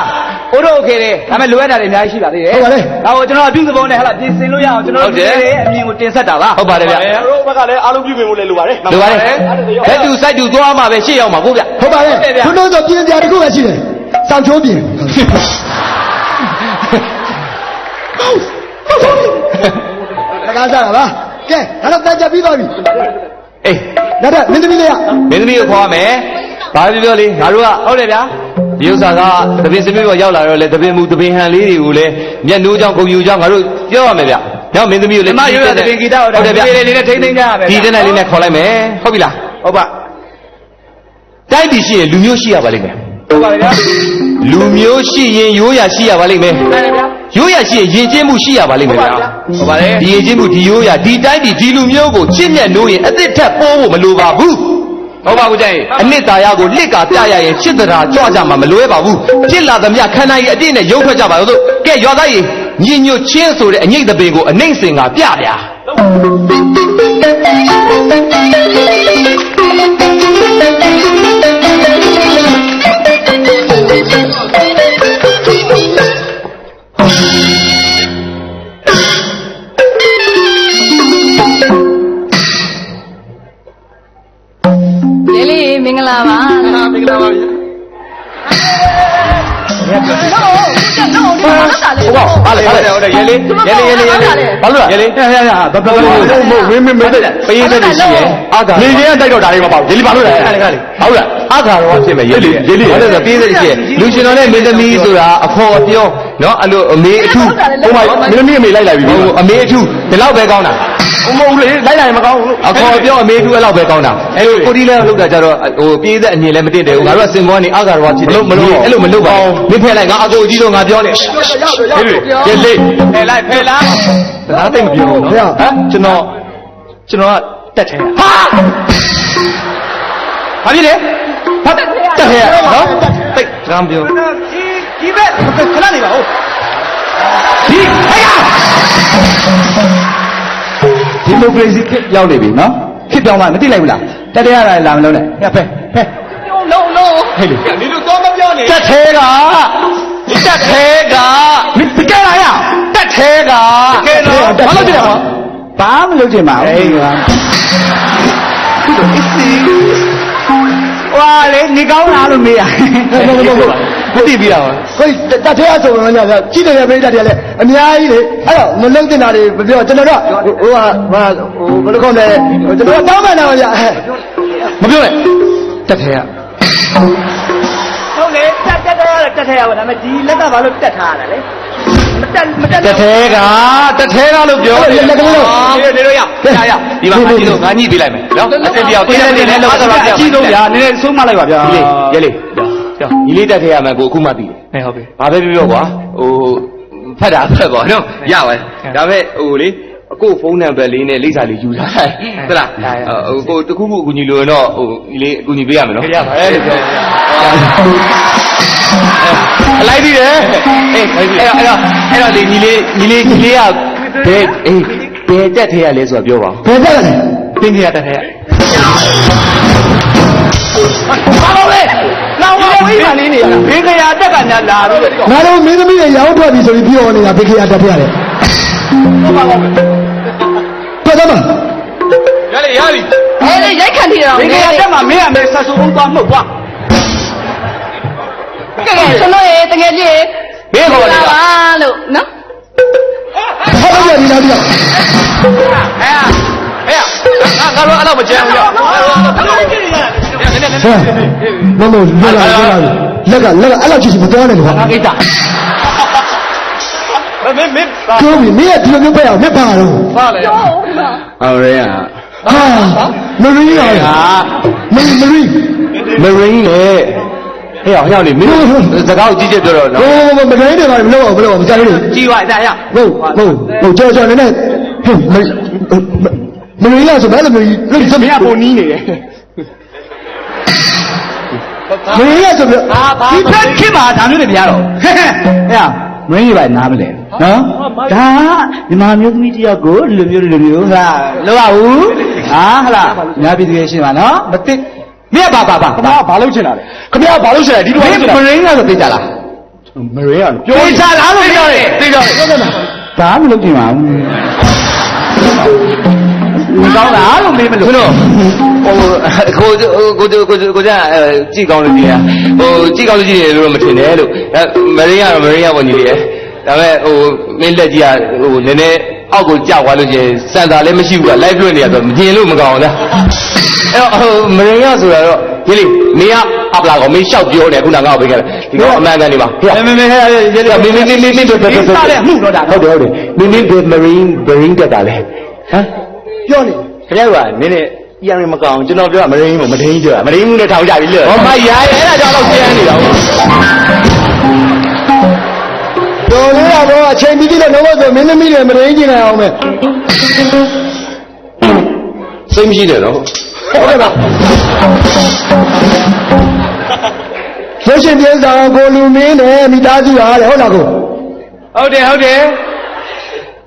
ဘိုးတို့ okay တယ်ဒါပေမဲ့လိုအပ်တာတွေအများကြီးရှိပါသေးတယ်ဟုတ်ပါလေဒါကိုကျွန်တော်အပြုသဘောနဲ့ဟလာပြင်ဆင်လို့ရအောင်ကျွန်တော်တို့ရဲ့အမြင်ကိုတင်ဆက်တာပါဟုတ်ပါတယ်ဗျတို့ဘက်ကလည်းအားလုံးပြုပြင်ဖို့လည်းလိုပါတယ်လိုပါတယ်လက်တူစိုက်တူသွားမှာပဲရှေ့ရောက်မှာကိုဗျဟုတ်ပါလေတို့တို့ဆိုပြင်ပြတခုပဲရှိတယ်စောင့်ချိုးပြင်တကားစားတာပါကဲဒါတော့တန်ကြပြီးသွားပြီအေးဒါတော့မင်းသမီးလေးကမင်းသမီးကိုခေါ်ရမယ်ဘာပြောလေငါတို့ကဟုတ်တယ်ဗျာဒီဥစ္စာကတပင်စမီးပေါ်ရောက်လာတော့လေတပင်မူတပင်ဟန်လေးတွေကိုလည်းမျက်နှိုးကြောင့်ဂုံယူကြောင့်ငါတို့ပြောရမယ်ဗျနောက်မင်းသမီးကိုလည်းမရွေးတပင်ဂီတဟုတ်တယ်ဗျဒီလေးနဲ့ထိမ့်သိမ့်ကြရမယ်ဒီတဲ့နဲ့လေးနဲ့ခေါ်လိုက်မယ်ဟုတ်ပြီလားဟုတ်ပါတိုက်ပြီးရှိရင်လူမျိုးရှိရပါလိမ့်မယ်ဟုတ်ပါဗျာလူမျိုးရှိရင်ရိုးရာရှိရပါလိမ့်မယ်ဟုတ်တယ်ဗျာရိုးရရှိရင်ယဉ်ကျေးမှုရှိရပါလိမ့်မယ်ဗျာဟုတ်ပါလေဒီယဉ်ကျေးမှုဒီရိုးရဒီတိုင်းဒီလူမျိုးကိုချစ်မြတ်နိုးရင်အသစ်ထက်ပိုးဖို့မလိုပါဘူးဟုတ်ပါဘူးကြိုင်အနှစ်သာရကိုလစ်ကာပြရရင်ချစ်တရားကြွကြမှာမလွဲပါဘူးချစ်လာသမျှခန္ဓာကြီးအပြည့်နဲ့ရုပ်ထွက်ကြပါလို့ကဲရွာသားကြီးညီညွတ်ချင်းဆိုတဲ့အငိတ်တပင်ကိုအနှိမ့်စင်ကပြဗျာမင်္ဂလာပါမင်္ဂလာပါဗျာဟုတ်ပါလေဟုတ်တယ်ရဲလေးဘာလို့လဲရဲလေးဘာဝင်းမင်းပေးတဲ့ရှိရဲ့အာသာနေရင်တိုက်တော့ဒါလေးမပေါ့ရဲလေးဘာလို့လဲဟုတ်လားအာသာတော့ဖြစ်မယ်ရဲလေးဘာလို့လဲပေးတဲ့ရှိရဲ့လူရှင်တော်နဲ့မင်းသမီးဆိုတာအခေါ်ပြောနော်အဲ့လိုအမေအထူးဟိုမှာမင်းသမီးအမေလိုက်လိုက်ပြီအမေအထူးဒီလောက်ပဲကောင်းတာမဟုတ်လေလိုက်လိုက်မကောင်းဘူးအခေါ်ပြောအမေတူအဲ့လောက်ပဲကောင်းတာအဲ့လိုကိုတီးလဲလောက်တာကြတော့ဟိုပြေးတဲ့အမြင်လည်းမတင့်တယ်ငါတို့ကစင်ဘောကနေအာသာတော်ဖြစ်တယ်မလို့အဲ့လိုမလုပ်ပါဘူးမင်းဖယ်လိုက်ငါအကိုကြီးတော့ငါပြောနေရေလေးဖယ်လိုက်ဖယ်လားဒါသိမပြောဘူးနော်ဟမ်ကျွန်တော်ကတက်ထဲဟာဘာဖြစ်လဲဟာတက်ထဲနော်တိတ်ရမ်းပြောဒီဘက်ခဏနေပါဦးဒီဟဲ့ဒီမိုကရေစီခေတ်ရောက်နေပြီနော်ခေတ်ပြောင်းမှမသိလိုက်ဘူးလားတက်တဲ့ရတာလာမလုံးနဲ့ဟဲ့ဖဲလုံးဟဲ့လေဒီလိုတော့မပြောနေတက်သေးကမကဲလာရတက်သေးကကဲတော့ဘာလို့ကြည့်ရအောင်ဘာမလုပ်ချင်ပါဘူးဟေးကွာဝါလေနေကောင်းလားလို့မေးရမသိပြီးတော့ကိုတက်သေးရဆိုတော့ညကြည့်တယ်ပြိတ္တာတွေလည်းအများကြီးလေအဲ့တော့မလုံးတင်တာတွေမပြောကျွန်တော်တို့ဟိုဟာဘယ်လိုခေါ်လဲကျွန်တော်တောင်းပန်တာပါဗျမပြောနဲ့တက်သေးရဟုတ်လေတက်သေးရပါဒါပေမဲ့ဒီလက်ကဘာလို့တက်ထားရတာလဲတက်သေးကလို့ပြောတယ်လက်ကလေးတော့နေလို့ရဒီမှာကြည့်လို့ငါညှိပေးလိုက်မယ်နော်အတင်ပြောင်းတင်းနေနဲ့လောက်တော့ကြည့်လို့ဗျာနည်းနည်းဆုံးမလိုက်ပါဗျာရဲလေးညီလေးတက်သေးရမယ်ကိုအခုမှသိတယ်ဟုတ်ပြီဘာပဲပြောကွာဟိုဖတ်တာဖတ်ပေါ့နော်ရပါဒါပဲဟိုလေအခုဖုန်းနံပါတ်လေးနဲ့လိပ်စာလေးယူထားတယ်ဟုတ်လားဟိုတခုခုအကူညီလို့တော့ဟိုညီလေးအကူညီပေးရမယ်နော်ရပါတယ်လို့ပြောအလိုက်ပြီးတယ်အေးအဲ့တော့လေညီလေးကဘယ်တက်ထဲရလဲဆိုတော့ပြောပါဘယ်တက်လဲတင်းကြီးရတက်ထဲရဘာလို့လဲလောင်း
ဝိမာန်လေးနေရတာဘေးကရာတက်ကညာလာပြီးတော့
ငါတို့မင်းသမီးတွေရောင်းထွက်ပြီဆိုပြီးပြောနေတာဘေးခရတက်ပြရတယ်
ဟုတ်ပါဟုတ်ပါ
ထွက်သမား
ရလေရပြီ
အေးရိုက်ခံထီတော့
ဘေးကရာတက်မှာမင်းအမေဆက်စုံသွားမှုတ်သွား
ကဲကျွန်တော်ရေတကယ်ကြီး
ဘေးခေါ်လာ
ပါလို့နော်
ဟုတ်ပါပြီလားဒီက
ဟဲ့ငါတို့အဲ့တော့မကြမ်းဘူးရော
မမလက်ကအဲ့လောက်ချစ်ချင်မတော်နဲ့လို့ဟာ
ငါကိစ္စ
မင်း
ပြောပြီမင်းကဒီလိုမျိုးပဲအောင်မက်ပါတော့
ပါလေ
အော်ရဲอ่ะ
ဟာမရင်းရမရင်း
မရင်းလေဟဲ့အောင်လေမင်းစကားကိုကြီးကြပြောတော့နော်
ဟိုမရင်းတွေပါမလို့မလို့မကြိုက်လို့
ကြီးပါဒါရ
ဟုတ်ကြော်နေနဲ့ဟဲ့မရင်းရဆိုဘယ်လိုမျိုးလိမ့်စ
မ
မ
င်း
ရ
ကပုံနီးနေတယ်
မရင်းရဆိုပြီး
ဒီဘက်ခင်မှာဒါမျိုးတွေမရတော့ဟဲ့မင်းကြီးပါနားမလဲနော်ဒါညီမမျိုးသမီးတယောက်ကိုလူမျိုးဟာလောရဘူးဟာဟလားညာပြည်သူရဲ့ရှင်းပါနော်မသိမင်းကဘာလုပ်ချင်တာလဲ
ခင်ဗျားဘာလို့ရှိလဲဒီလို
မင်းမရင်းကဆိုသိကြလား
မရင်းရ
ပြောချလားလို့ပြောတယ်
သိကြတယ်
ဒါမလုပ်ချင်ပါဘူးမကောင်းလားလို့မေးမလို့
ကျွန်တော်ကိုကြည့်ကောင်းလို့ကြည့်ရကြည့်ကောင်းလို့ကြည့်တယ်လို့မထင်နဲ့လို့မရင်းရပေါ့ညီလေးဒါပေမဲ့မင်းလက်ကြီးကနည်းနည်းအောက်ကိုကြောက်သွားလို့ချင်းစံတာလည်းမရှိဘူးက live လွှင့်နေရဆိုမြင်လို့မကောင်းဘူးလားအဲ့တော့မရင်းရဆိုတာတော့ညီလေးမင်းကအပလာကောင်မင်းလျှောက်ပြောနေခုနငါ့ကိုပေးခဲ့တယ်ဒီကောင်အမှန်ကန်နေပါဟဲ့မင်းတို့
စားတဲ့မှုတော့ဒါ
ဟုတ်တယ်မင်းဘရင်းတက်တာလေဟမ်
ပြောနေ
ခင်ဗျားကနည်းနည်းရံမကောင်းကျွန်တော်ပြောမရင်းဘူးမထင်းပြောမရင်းဘူးနဲ့ထောင်ကြပြီလေဟောမရရဲအဲ့ဒါကြောင့်တော့ကျန်းနေတာဟုတ်
တော်လေးတော့အချိန်ပြီးပြီးတော့လုံးဝဆိုမင်းသမီးတွေမရင်းကျင်နိုင်အောင်မယ်
စိတ်မရှိတယ်နော်
ဟုတ်ကဲ့ပါရုပ်ရှင်ပြဆောင်ကိုလူမင်းနဲ့မိသားစုဟာလေဟုတ်လားကို
ဟုတ်တယ်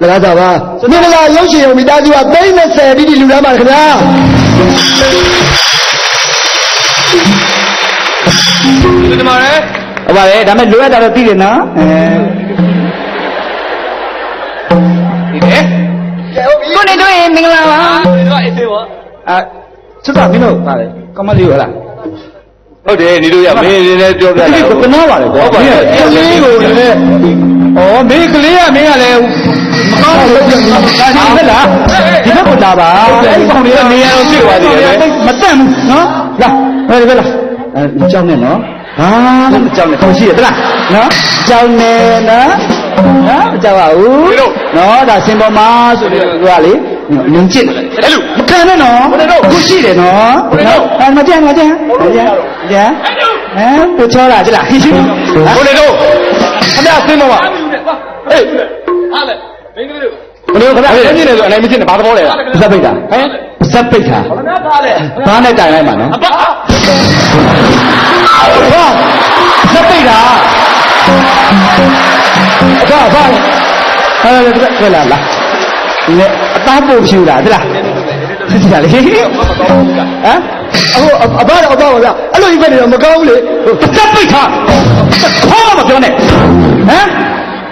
လကားသာပါမင်္ဂလာရုပ်ရှင်မိသားစုက30တိတိလူတန်းပါခင်ဗျာ
ဒီမှာလေ
ဟုတ်ပါလေဒါမဲ့လိုရတာတော့သိတယ်နော်
ဒီလေ
ကိုနေတို့ရေမင်္ဂလာပါ
ဒီတော့အေးသေးပါ
အဲစွတ်တာမင်းတို့ပါလေကမလေးဟလား
ဟုတ်တယ်ဒီလိုရမင်းလည်းပြောပြတာ
ဒီကကနာပါလေကွာ
ဟုတ်ပါလေ
ကလေးကိုလည်းဩမင်းကလေးကမင်းကလည်းမကောင်းဘူးဒါရှိမလားဒီဘက်ကလာပါအဲ့ကောင်တွေကနေရာတော့ဖြစ်သွားသေးတယ်မတန့်ဘူးနော်လာဘယ်လာအဲကြောင်းနဲ့နော်ဟာမကြောင်းနဲ့ခေါင်းရှိရသလားနော်ကြောင်းနဲ့နော်မကြောက်ပါဘူးနော်ဒါစင်ပေါ်မှာဆိုပြီးသူကလေညင်ကျစ်တယ်လို့မခံနဲ့နော်ခုရှိတယ်နော်မကြမ်းကြမ်းပူချောတာကြလားဟိရှိ
ကိုနေတော့ခင်ဗျာဆင်းမပါဟေးဟာလေမင်းတို့ဘယ်လိုခင်ဗျာဆင်းနေတယ်ဆိုအနိုင်မဖြစ်နေဘာသဘောလဲ
ဇက်ပိတ်တာဟမ်ဇက်ပိတ်တာ
ဘာနာပါလဲ
ဘာနဲ့တိုင်လိုက်မှာနော်
အပါ
ဟာဇက်ပိတ်တာဘာဟာလာလာဒီနဲ့အသားပို့ဖြူတာဟုတ်လားသိကြလေဟမ်
အခုအဘတော့အဘပါဗျအဲ့လိုကြီးပဲနေတော့မကောင်းဘူးလေ
ဇက်ပိတ်တာခေါ်မပြောနဲ့ဟမ်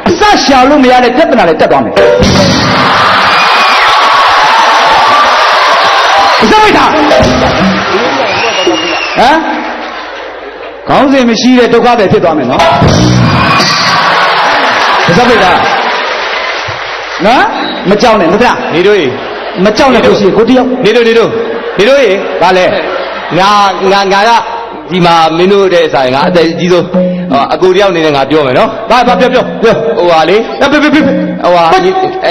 အစရှာလို့မရတဲ့ပြဿနာတွေတက်သွားမယ်ဇက်ပိတ်တာဟမ်ခေါင်းစဉ်မရှိတဲ့ဒုက္ခပဲဖြစ်သွားမယ်နော်ဇက်ပိတ်တာနော်မကြောက်နဲ့မလား
နေတို့
မကြောက်နဲ့ကိုရှိကိုတယောက်
နေတို့ရေဗာလဲငါကဒီမှာမင်းတို့တဲ့ဆိုင်ငါအသက်ကြီးဆုံးအကိုတယောက်နေနဲ့ငါပြောမယ်နော်ဗာပြောဟိုဟာလေဟိုဟာ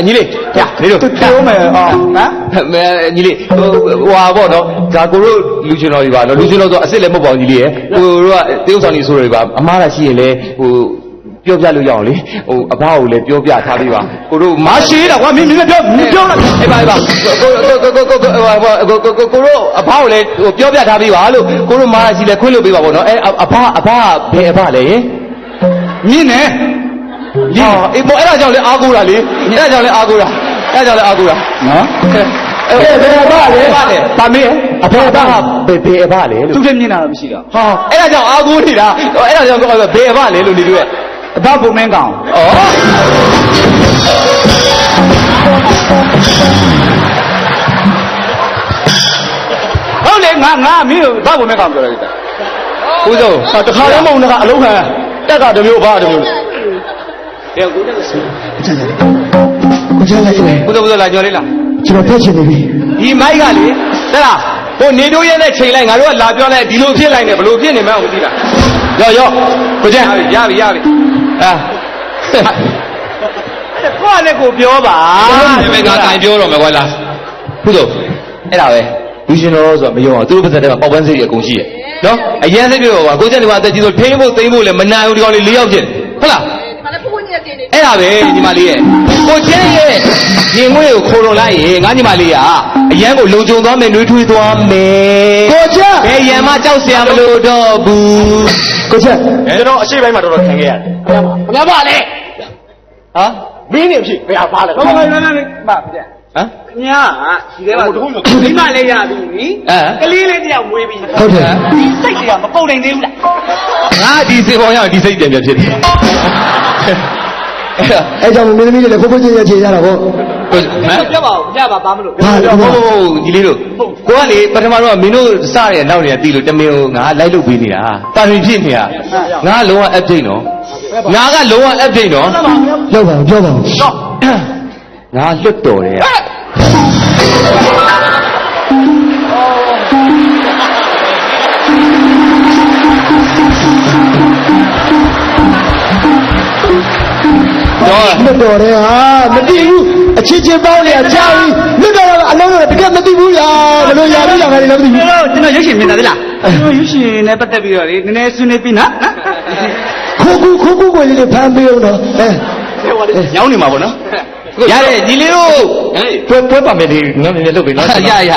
ညီလေးညနေတို့
ပြောမယ်ဟောဟမ်
ညီလေးဟိုဟာပေါ့နော်ဒါကိုတို့လူချင်းတော်ကြီးပါနော်လူချင်းတော်ဆိုအစ်စ်လည်းမဟုတ်ပါဘူးညီလေးရဲ့ကိုတို့ကတေးဥဆောင်နေဆိုရပါအမားရရှိရင်လေဟိုပြောပြလို့ရအောင်လေဟိုအဘကိုလည်းပြောပြထားပေးပါကိုတို့မရှိတာကွာမင်းလည်းပြောလိုက်အေးပါကိုတို့အဘကိုလည်းဟိုပြောပြထားပေးပါလို့ကိုတို့မားရှိလည်းခွင့်လို့ပေးပါပေါ့နော်အဲအဘဘယ်အဘလဲမြင့်နေအေးပေါ့အဲ့ဒါကြောင့်လည်းအားကိုးတာလေအဲ့ဒါကြောင့်လည်းအားကိုးတာနော်ဘယ်အဘလဲပါမင်း
အဖေဘာဘယ်အဘလေလို့
သူ့ရဲ့မျက်နှာတော့မရှိတော့
ဟာအဲ့ဒါကြောင့်အာကိုနေတာအဲ့ဒါကြောင့်ကောဘယ်အဘလေလို့နေတို့ရဲ့
အဘဘုံမင်းကောင်
ဩ
ဟုတ်လေငါမင်းကိုဘဘုံမင်းကောင်ပြောလိုက်တာ
ဦးဆုံးတခါလည်းမဟုတ်ကအလုံးခံတက်ကတမျိုးဘာတမျိုး
ကဲကိုတက်ဆို
ကိုကျလိုက်တယ်
ဘုဒ္ဓလာကြော်လေးလား
ကျွန်တော်ဖက်ချင်နေပြီ
ဒီမိုက်ကလေတဲ့လားဟိုနေတို့ရဲ့နဲ့ချိန်လိုက်ငါတို့ကလာပြောလိုက်ဒီလိုဖြစ်လိုက်နေဘလို့ဖြစ်နေမှန်းမသိလားရောကိုကျရပြီအာ
ကိုကလည်းကိုပြောပါ
ဒီမဲ့ငါကင်ပြောတော့မယ်ကွာလားဘုဒ္ဓအဲ့ဒါပဲလူရှင်တော်ဆိုတာမယုံအောင်သူတို့ပတ်သက်တဲ့ပေါက်ပန်းစိတ်အကုန်ရှိရဲ့နော်အရင်စိတ်ပြောပါကိုကျတဲ့ကအသက်ကြီးဆိုထိန်းဖို့သိမ်းဖို့လည်းမနိုင်ဘူးဒီကောင်လေး၄ယောက်ဖြစ်ဟုတ်လားအဲ့ဒါပဲညီမလေးရဲ့ကိုကျင်းရဲ့ရင်ငွေကိုခိုးလုံလိုက်ရင်ငါညီမလေးကအရန်ကိုလုံခြုံသွားမယ်နှွေးထွေးသွားမယ်
ကိုကျ
ဘယ်ရံမှကြောက်စရာမလိုတော့ဘူး
ကိုကျ
ကျွန်တော်အရှိပိုင်းမှာတော်တော်ခံခဲ့ရတယ်ခင်ဗျာပါလေဟာမင်းနေဖြစ်ဘယ်ဟာပါလဲ
ဟုတ်ပါဘူးမပြန်
ဟမ်
ညာဒီထဲမှာမိမလေးရပြီနိကလေးလေးတယောက်မွေးပြီ
ဟုတ်တယ်
ဒီစိတ်တွေကမပုတ်နိုင်သေးဘူးလား
ငါဒီစေပေါ်ရအောင်ဒီစိတ်ပြန်ဖြစ်တယ်
အဲ့ကြောင့်မင်းသမီးတွေလည်းကိုကိုချင်းရချေရတာဗော
ဟမ်
ပြပါဦးပြပါဘာမလို့
ဘာလဲ
ဟုတ်ညီလေးတို့ကိုကလေပထမတော့မင်းတို့စရတဲ့နောက်နေတီးလို့တမင်ကိုငါလိုက်လုပ်ပေးနေတာတာရင်ဖြစ်နေတာငါလုံးဝ update နော်ငါကလုံးဝ update နော်
လောက်ပါပြောပါဦး
ငါလွတ်တော်တယ်
လွတ်တော်တယ်ဟာမသိဘူးအချင်းချင်းပေါင်းနေအကြောင်းလွတ်တော်တော့အလုံးတော့တကယ်မသိဘူးလားဘယ်လိုရပြီလားငါလည်းမသိဘူး
ကျွန်တော်ရုပ်ရှင်မြင်တာလေလားကျွန်တော်ရုပ်ရှင်နဲ့ပတ်သက်ပြီးတော့လေနည်းနည်းဆွေးနွေးပြီးနော်
ခိုးကိုလေးတွေဖမ်းပေးအောင်တော့
ညောင်းနေမှာပေါ့နော်
ရတယ်ညီလေးတို့ပွဲပါမယ်ဒီငါမြင်လုပ်ပြီနော်ရ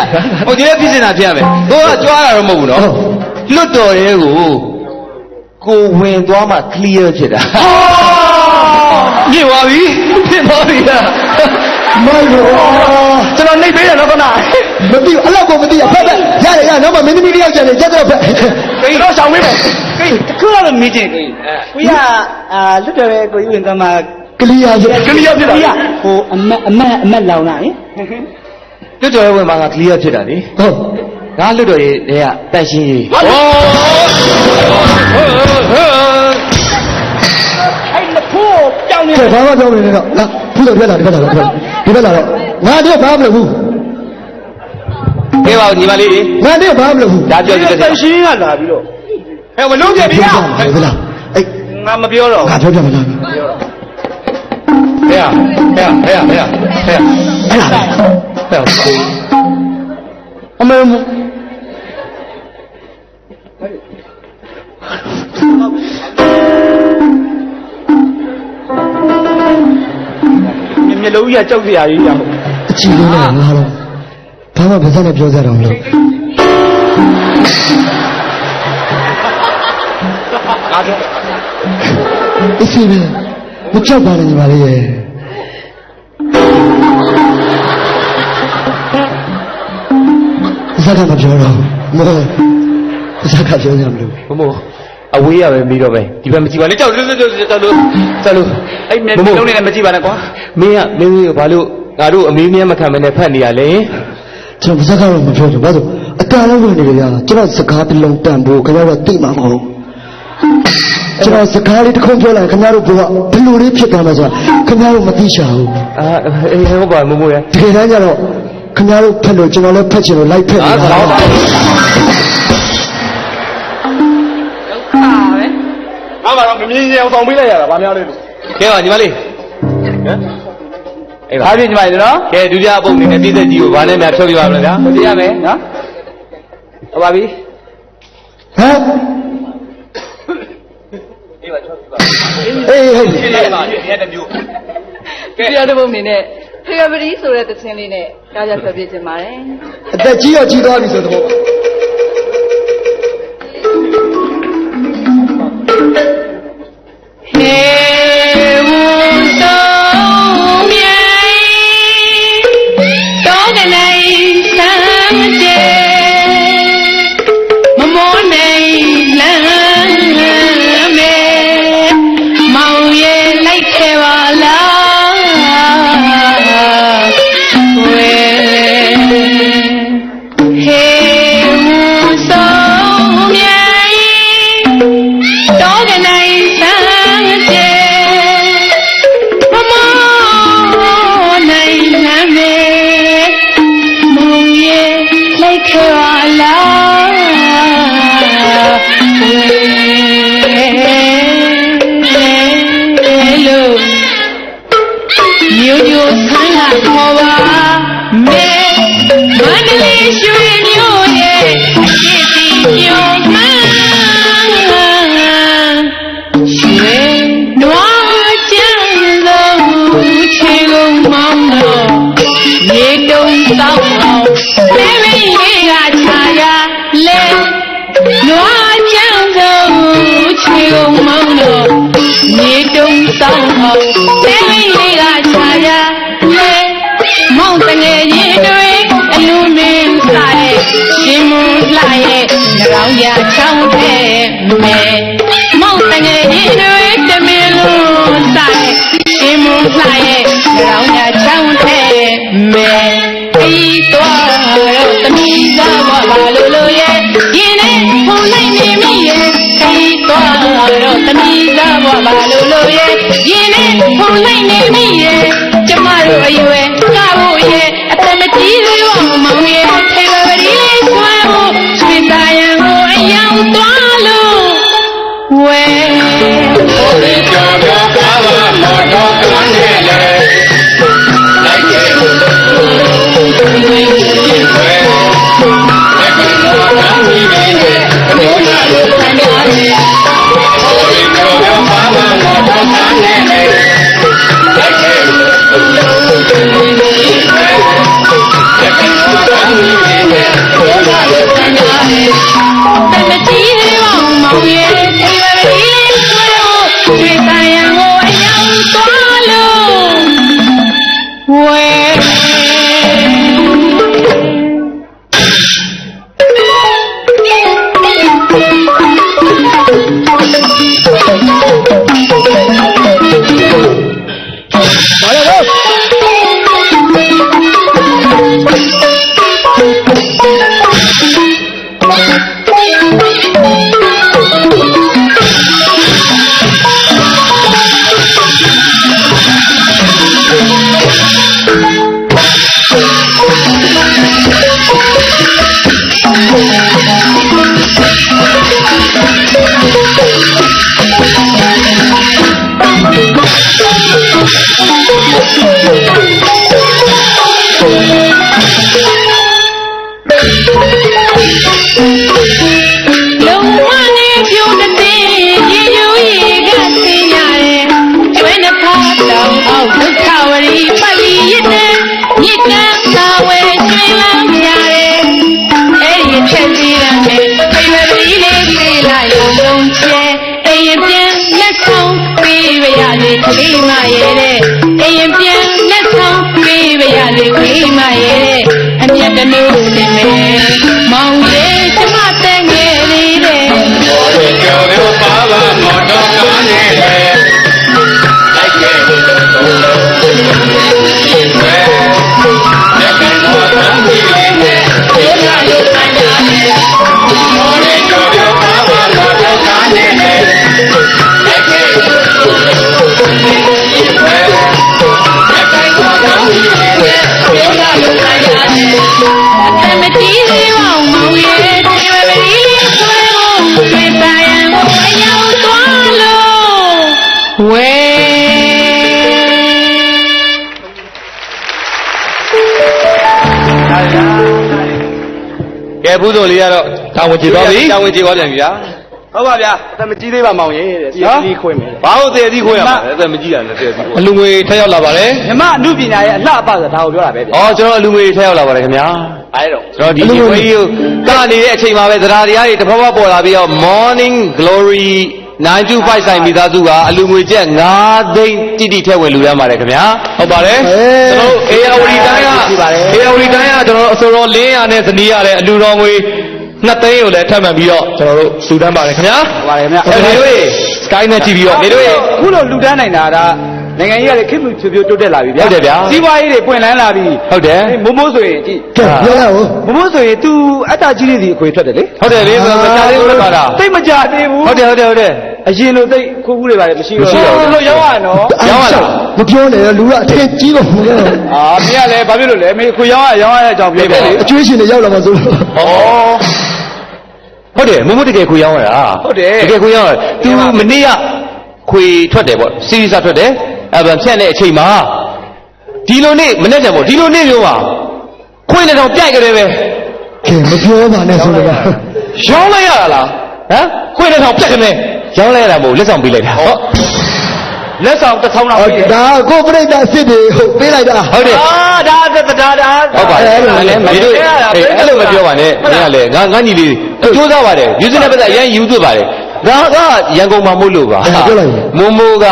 ဟိုဒီလေးဖြစ်နေတာဖြစ်ရမယ်ကိုကကြွားတာတော့မဟုတ်ဘူးနော်လွတ်တော်တဲ့ကိုဝင်သွားမှ clear ဖြစ်တာပြစ်သွားပြီလား
မိုက်ရော
ကျွန်တော်နှိပ်ပေးရတော့ခဏ
မသိဘူးအဲ့လောက်ကိုမသိရဖက်ဖက်ရတော့မှမင်းသမီးလေးယောက်ကျန်နေကြတော့ဖက်
ကိန်းတော့ဆောင်ပေးမယ်
ကိန်းတခုတော့မေးချင်ကိုကြီးလွတ်တယ်ပဲကိုကြီးဝင်သွားမှာ
ကလီယာဖြစ်
clear ဖြစ်တာ
ဟိုအမတ်လောင်လာဟင်
လွတ်တော်ရဲ့ဝင်မှာက clear ဖြစ်တာလေ
ဟုတ်
ငါလွတ်တော်ရဲ့တန်ရှင်းရေးဟော
အဲ့မဖို့ပြောင်းနေ
ကဲဘာမှပြောမနေတော့လာဖူးတော့ပြက်လာဒီဘက်လာတော့ဒီဘက်လာတော့ငါတော့ဘာမှမလုပ်ဘူး
ကဲပါညီမလေးတွေ
ငါတော့ဘာမှမလုပ်ဘူး
ဒါပြောကြည့်တယ်
တန်ရှင်းကလာပြီးတော့
ဟဲ့မလုံးပြပြီလား
ဟုတ်လားအဲ့
ငါမပြောတော့
ငါပြောပြမလား
ဟဲ့အဲ့
အမေမ
မျက်လုံးကြီးကကြောက်စရာကြီးရအောင်
အချီလေးနဲ့ငါတော့ဘာမှပါးစပ်နဲ့ပြောကြတော့မလို့ အစီပဲမကြောက်ပါနဲ့ညီမလေးရဲ့ဇာကမပြောတော့မောဇာကပြောကြမလို့
မမို့အဝေးရပဲပြီးတော့ပဲဒီဘက်မကြည့်ပါနဲ့ကြောက်လို့အဲ့
အဲ့မျက်လုံးနဲ့မကြည့်ပါနဲ့ကွာ
မင်းကိုဘာလို့ငါတို့အမေးမြန်းမခံမနဲ့ဖတ်နေရလဲ
ကျွန်တော်ဇာကတော့မပြောဘူးဘာလို့အတားလုံးဝင်နေကြတာကျွန်တော်စကားတစ်လုံးတန်ဖို့ခင်ဗျားတို့သိမှာမဟုတ်ကျွန်တော်စကားလေးတစ်ခုပြောလိုက်ခင်ဗျားတို့ကဘယ်လိုလေးဖြစ်သွားမှာဆိုတာခင်ဗျားတို့မသိချဘူး
အေးဟုတ်ပါမမို့ရ
တကယ်တမ်းကျတော့ခင်ဗျားတို့ဖက်လို့ကျွန်တော်လည်းဖက်ချင်လို့လိုက်ဖက်နေတာ
ပါပဲ
ငါမှတော့မမြင်ရင်အောင်ဆောင်ပေးလိုက်ရတာဗာများလေးလို့ကဲပါညီမလေးအေးပါ
အားဖြင့်ညီမလေးနော်
ကဲဒုတိယပုံအနေနဲ့ပြည့်သက်ကြီးကိုဗာနဲ့များထွက်ပြပါမလားဗျာ
သိရမယ်နော်ဟုတ်ပါပြီ
ဟမ်အေးဟဲ့
ပြည့်လိုက်ပါဒီနေ့တမျိုး
ကဲရတဲ့ပုံအနေနဲ့ဖေဗရီဆိုတဲ့တခြင်းလေးနဲ့ကြားကြဆွဲပြခြင်းပါတယ်
အသက်ကြီးတော့ကြီးသွားပြီဆိုတော့
ဟေဝုသောမြိုင်တောကလေးဆမ်းကျဲ ဆောင်အောင်တဲဝင်းလေးကခြာရလေမောင်တငယ်ရင်တွေအလူမင်းစားရဲ့ရှင်မလှရဲ့ရောင်ရချောင်းတဲ့မဲမောင်တငယ်ရင်တွေတမင်လို့စားရဲ့ရှင်မလှရဲ့ရောင်ရချောင်းတဲ့မဲအေးတော့သမီးသားဘာလို့ရဲ့ရင်နဲ့ဖုန်လိုက်နေမိရဲ့အေးတော့သမီးသားဘာလို့ရဲ့ရင်နဲ့ဖုန်လိုက်နေမိရဲ့ကျမတို့အရွယ်ကားဖို့ရဲ့အသက်မကြီးသေးပါဘူးမောင်ရဲ့ထေဝရီလေးဆွမ်းဖို့ဆွေသားရန်ကိုအယောင်သွားလို့ဝဲဒီကြောင့်ဘာသာမတော်ကောင်းနေလေလိုက်ရဲ့ဝဲ
ဘူးတို့လေးကတော့တာဝန်ကျေသွားပြီတာဝန်ကျေသွားပြန်ပြီဗျာဟုတ်ပါဗျာ
အသက်မကြီးသေးပါမောင်ရဲ့တဲ့ဒီခွေးမယ်
ဘာလို့တည်သီးခွေးရမှာလဲအသက်မကြီးတာနဲ့တည်သီးခွေးအလူငွေထက်ရောက်လာပါတယ်
မြမအမှုပညာရဲ့အလှအပဆိုတာဒါကိုပြောတာပဲဗျ
ာဩကျွန်တော်အလူငွေထက်ရောက်လာပါတယ်ခင်ဗျာ
အဲ့တော့
ကျွန်တော်ဒီခွေးကြီးကိုကနေတဲ့အချိန်မှာပဲသဒ္ဓါတရားတွေတဖွာဖွာပေါ်လာပြီးတော့ Morning Glory 925ဆိုင်မိသားစုကအလူငွေကျပ်9သိန်းတိတိထက်ဝင်လူရမ်းပါတယ်ခင်ဗျာဟုတ်ပါတယ်ကျွန်တော်အေယာဝတီတိုင်းကကျွန်တော်အစောတော်လင်းရနဲ့ဇနီးရတဲ့အလူတော်ငွေ2သိန်းကိုလည်းထပ်မှန်ပြီးတော့ကျွန်တော်တို့စူတန်းပါတယ်ခင်ဗျာ
ဟုတ်ပါတယ်ခင်ဗျာ
နေတို့ရေ Sky နဲ့ကြည့်ပြီးတော့နေတို့ရေ
အခုလိုလူတန်းနိုင်တာကနိုင်ငံကြီးကလည်းခေတ်မီဖြိုးဖြိုးတိုးတက်လာပြီဗျာ
ဟုတ်တယ်ဗျာ
စီးပွားရေးတွေပွင့်လန်းလာပြီ
ဟုတ်တယ်
မိုးဆိုရင်ကြည့်ပြောရအောင်မိုးဆိုရင် तू အတ္တကြီးလေးစီအခွေထွက်တယ်လေ
ဟုတ်တယ်လေမကြသေးဘူးလား
သိမကြသေးဘူး
ဟုတ်တယ်
အရင်လိုသိခိုးဘူးတွေပါလေမရှိတော့လို့ရောက်ရနော်
ရောက်ရလား
မပြောနဲ့လူကအထင်ကြီးလို့မင်းကလည်းဘာဖြစ်လို့လဲမင်းခွေရောက်ရတဲ့အကြောင်းပြောတယ်အကျွေးရှင်တွေရောက်လာမှဆိုလို့
ဟုတ်တယ်မမတကယ်ခွေရောက်ရတာ
ဟုတ်တယ်
တကယ်ခွေရောက်ရ तू မနေ့ကခွေထွက်တယ်ပေါ့စီရီစာထွက်တယ်အဲ့ဗန်ဖြတ်တဲ့အချိန်မှာဒီလိုနေ့မနေ့ကပေါ့ဒီလိုနေ့မျိုးပါခွေနဲ့တော့ပြိုက်ကြတယ်ပဲ
ကဲမပြောပါနဲ့ဆိုတော့
ရောင်းလိုက်ရတာလားဟမ်ခွေနဲ့တော့ပြက်ကနေရောင်းလိုက်ရတာမဟုတ်လက်ဆောင်ပေးလိုက်တာဟုတ်လက်ဆောင်တစ်ထောင်လောက်ပေးတယ်
ဒါကိုပြိတ္တာစစ်တွေဟုတ်ပေးလိုက်တာ
ဟုတ်တယ်
ဒါ
ဟုတ်ပါတယ်အဲ့လိုမပြောပါနဲ့မင်းကလည်းငါညီလေးကြိုးစားပါတယ်ယူစနဲ့ပတ်သက်အရင်ယူသွတ်ပါတယ်ဒါကရန်ကုန်မှာမို့လို့ပါ
ပြောလိုက်
မိုးက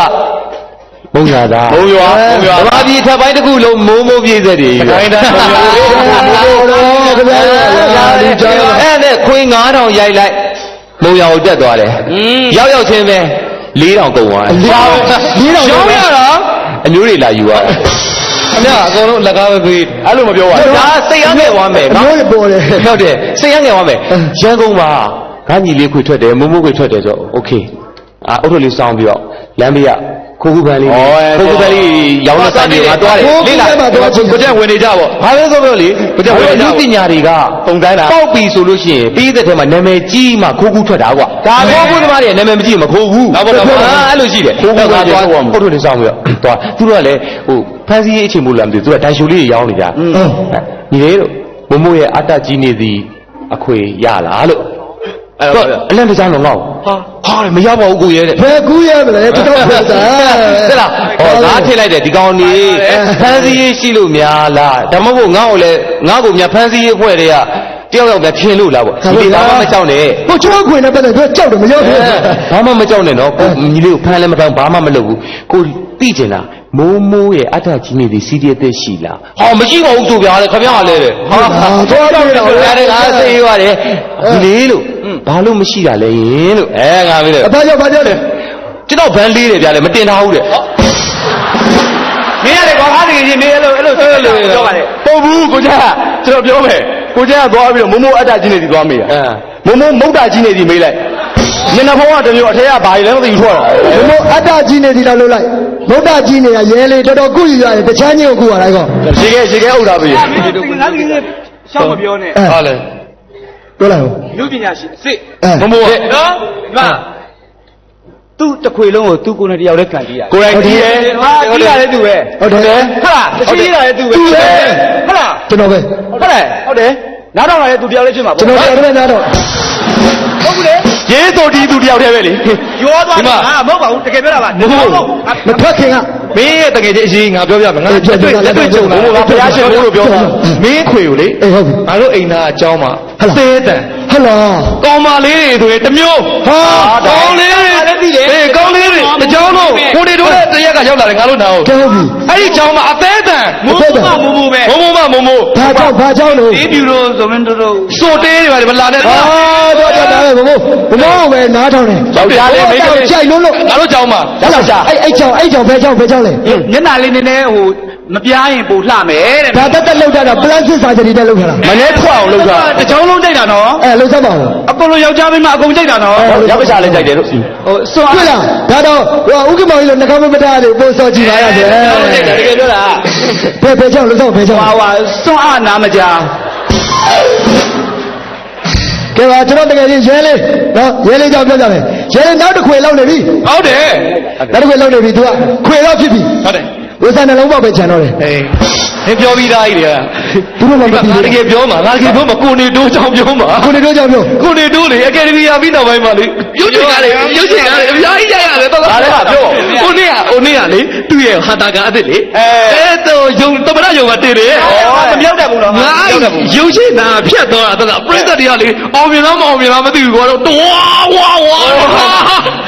မုံရသား
ဘုံရွာ
ဓမ္မပြည်ထပ်ပိုင်းတစ်ခုလုံးမိုးပြည့်စက်တွေ
ခိုင်းတာဘုံရွာ
အဲ့နဲ့ခွေ9000ရိုက်လိုက်မုံရကိုတက်သွားတယ်ရောက်ချင်းပဲ4000ကုန်သွားတယ်
4000
ရောင်းရတာအမျိုးတွေလာယူရတယ်အမေအကုန်လုံးလက်ကားပဲပေး
အဲ့လိုမပြောပါဘူး
ဒါစိတ်ရငယ်သွားမယ်
နော်ပေါ်တယ်
ဟုတ်တယ်စိတ်ရငယ်သွားမယ်ရန်ကုန်မှာငါညီလေးခွေထွက်တယ်မုံမိုးခွေထွက်တယ်ဆိုโอเคအုတ်ထုတ်လေးစောင်းပြီးတော့လမ်းဘေးကခိုးခုပန်းလေးခိုးခုပန်းလေးရောင်းတဲ့ဆိုင်တွေငါတွားတယ်လေးလာကိုကျက်ဝင်နေကြပေါ့ဘာလဲဆိုတော့လေကိုကျက်ဝင်နေပညာတွေကပုံတိုင်းတာပေါက်ပြီဆိုလို့ရှိရင်ပြီးတဲ့ထဲမှာနာမည်ကြီးမှခိုးခုထွက်တာကွာဒါခိုးခုသမားတွေနာမည်မကြီးမခိုးဘူးတော့အဲ့လိုရှိတယ်ခိုးခုကတွားအုတ်ထုတ်လေးစောင်းပြီးတော့တွားသူတို့ကလည်းဟိုဖန်စီရေးအချိန်မို့လားမသိဘူးသူကဒိုင်ရှူလေးရောင်းနေကြညီလေးတို့မမိုးရဲ့အတ္တကြီးနေသည်အခွေရလားလို့အဲ့တော့အလန့်တကြားတော့ငေါ့ဟာမရပါဘူးကိုရဲတဲ့
ဘယ်ကူးရမလဲတော်ဖက်တာ
တဲ့လားဟောငါထည့်လိုက်တယ်ဒီကောင်နေဖန်စီရေးရှိလို့များလားဒါမှမဟုတ်ငါ့ကိုလည်းငါ့ကိုများဖန်စီရေးအဖွဲ့တွေကတယောက်ယောက်ပဲထင်လို့လားပေါ့ဒီဘာမှမကြောက်နဲ့
ဟိုချိုးခွေနဲ့ပတ်သက်သူကြောက်တယ်မရောက်ဘူး
ဘာမှမကြောက်နဲ့နော်ကိုညီလေးကိုဖမ်းလည်းမတောင်းဘာမှမလုပ်ဘူးကိုသိကျင်တာမိုးရဲ့အထကြီးနေသည်စီးရီးအသက်ရှိလားဟောမရှိပါဘူးသူပြားလေခမရလဲတဲ့ဟာ
တော့တော့
တော့အဲ့ဒါဆေးရတယ်ဒီလေးလို့ဘာလို့မရှိတာလဲယင်လို့ငါမေးတယ်
အဖကြောက်ဘာကြောက်လဲ
ကျွန်တော်ဗန်းလေးတယ်ဗျာလေမတင်ထားဘူးတဲ့
မင်းရတယ်ကွာအားတကယ်ကြီးမင်းအဲ့လိုပြောပါလေ
ပုံဘူးကိုကျကျွန်တော်ပြောမယ်
ကိုကျကသွားပြီးတော့မိုးအတ္တကြီးနေသည်သွားမေးတာမိုးမုတ်တာကြီးနေသည်မေးလိုက်မျက်နှာဖုံးကတမျိုးအထက်ကဘာလဲမသိဘူးထွက်တာ
မိုးအတ္တကြီးနေသည်လားလို့လိုက်မုတ်တာကြီးနေတာရဲလေတော်တော်ကုယူရတယ်တချမ်းချင်းကိုကုရတာကော
ရေခဲဥတာပြီငါတကယ်ရှောက်မပြောနဲ့
ဟုတ်လေ
ပြောလိုက်ဦး
လူပညာရှိစစ်မိုးနော်ဒီမှာသူ့တခွေလုံးကိုသူ့ကိုယ်နဲ့တယောက်တည်းကန်ကြည့်ရ
ကိုယ်တိုင်ကြည့်ရဲ
ဟာကြည့်ရတယ်သူပဲ
ဟုတ်တယ်
ဟုတ်လားတရှိရတယ်သူပဲဟုတ်လား
ကျွန်တော်ပဲ
ဟုတ်တယ်နားတော့လည်းသူတယောက်လေးဖြစ်မှာ
ကျွန်တော်လည်းနားတော့
ဟုတ်ဘူးလေ
ရေးဆိုဒီသူတယောက်တည်းပဲလေ
ရောသွားတာဟာမဟုတ်ပါဘူးတကယ်ပြောတာပါ
မထွက်ခင်က
မင်းရဲ့တကယ်ချင်းအရေးငါပြောပြမယ်ငါလက်တွေ့ကြုံတာ
ဘုရားရှင်လို့ပြောတာ
မင်းခွေကိုလေ
ဟုတ်ပြီ
ငါတို့အိမ်သားအเจ้าမှာသေးတန်
ဟလာ
ကောင်မလေးတွေတမျိုး
ဟာ
ကောင်းလေးတွေကောင်းလေးတွေအเจ้าတို့ကိုတွေတို့လည်းတရက်ကရောက်လာတယ်ငါတို့နာဟုတ်
ဟုတ်ပြီ
အဲ့ဒီเจ้าမှာအသေးတန်
မိုးပဲ
မိုး
ဘာကြောင့်လို့
ဒီပြူလို့ဆိုမင်းတို့
စိုးတေးတွေပါလေမလာနဲ့
ဟာတော့တာပဲဘမိုးပဲနားထောင်တယ်
ယောက်ျားလေးမိန်းကလေး
ကြိုက်လို့
ငါတို့เจ้าမှာ
အဲ့ကြောင့်ဘယ်ကြောင့်လဲ
မျက်နှာလေးနည်းနည်းဟိုမပြားရင်ပို့လှမယ်တဲ့
ဒါတက်လောက်တာပလတ်စစ်စာဂျရီတက်လောက်တာ
မနေ့ထွက်အောင်လုပ်တာ
တချောင်းလုံးကြိုက်တာနော်
လောက်စမ်းပါဦး
အကုန်လုံးယောက်ျားမိန်းမအကုန်ကြိုက်တာနော်
ယောက်ျားလေးကြိုက်တယ်လို့
ဟိုစွန့်
တွေ့လားဒါတော့ဟိုဥက္ကမောင်ကြီးလိုနှကောင်းမထားလို့ပို့စောကြည့်ပါရစေ
တကယ်ပြောတာ
ဘယ်ကြောင့်လောက်တော့ဘယ်ကြောင့်
ဟာစွန့်အနာမကြာ
ကဲပါကျွန်တော်တကယ်ကြီးရဲလေးနော်ရဲလေးကြောင့်ပြောကြမယ်ရဲလေးနောက်တစ်ခွေလောက်နေပြီ
ဟုတ်တယ်
နောက်တစ်ခွေလောက်နေပြီ तू ကခွေတော့ဖြစ်ပြီ
ဟုတ်တယ်
ဝိဇ္ဇာနှလုံးပေါက်ပဲခြံတော့တယ်
ဟေးပြောပြီးသားကြီးတွေက
သူတို့လည်းမသိဘူး
တကယ်ပြောမှာငါတကယ်ပြောမှာကိုနေတိုးကြောင့်ပြောမှာ
ကိုနေတိုးကြောင့်ပြော
ကိုနေတိုးလေအကယ်ဒမီရပြီးနောက်ပိုင်းမှာလေရုပ်ချင်ရတယ်အများကြီးရရတယ်တော့ဒါလည်းပြောကိုနေကလေသူ့ရဲ့ဟာတာကအစ်စ်လေတော့ယုံသမရယုံကတည်တယ်
မပြောက်တတ်ဘူးနော်
ငါရုပ်ချင်တာဖြတ်သွားတာပြိဿတွေကလေအောင်မြင်လားမအောင်မြင်လားမသိဘူးကွာတော့တွားဝါ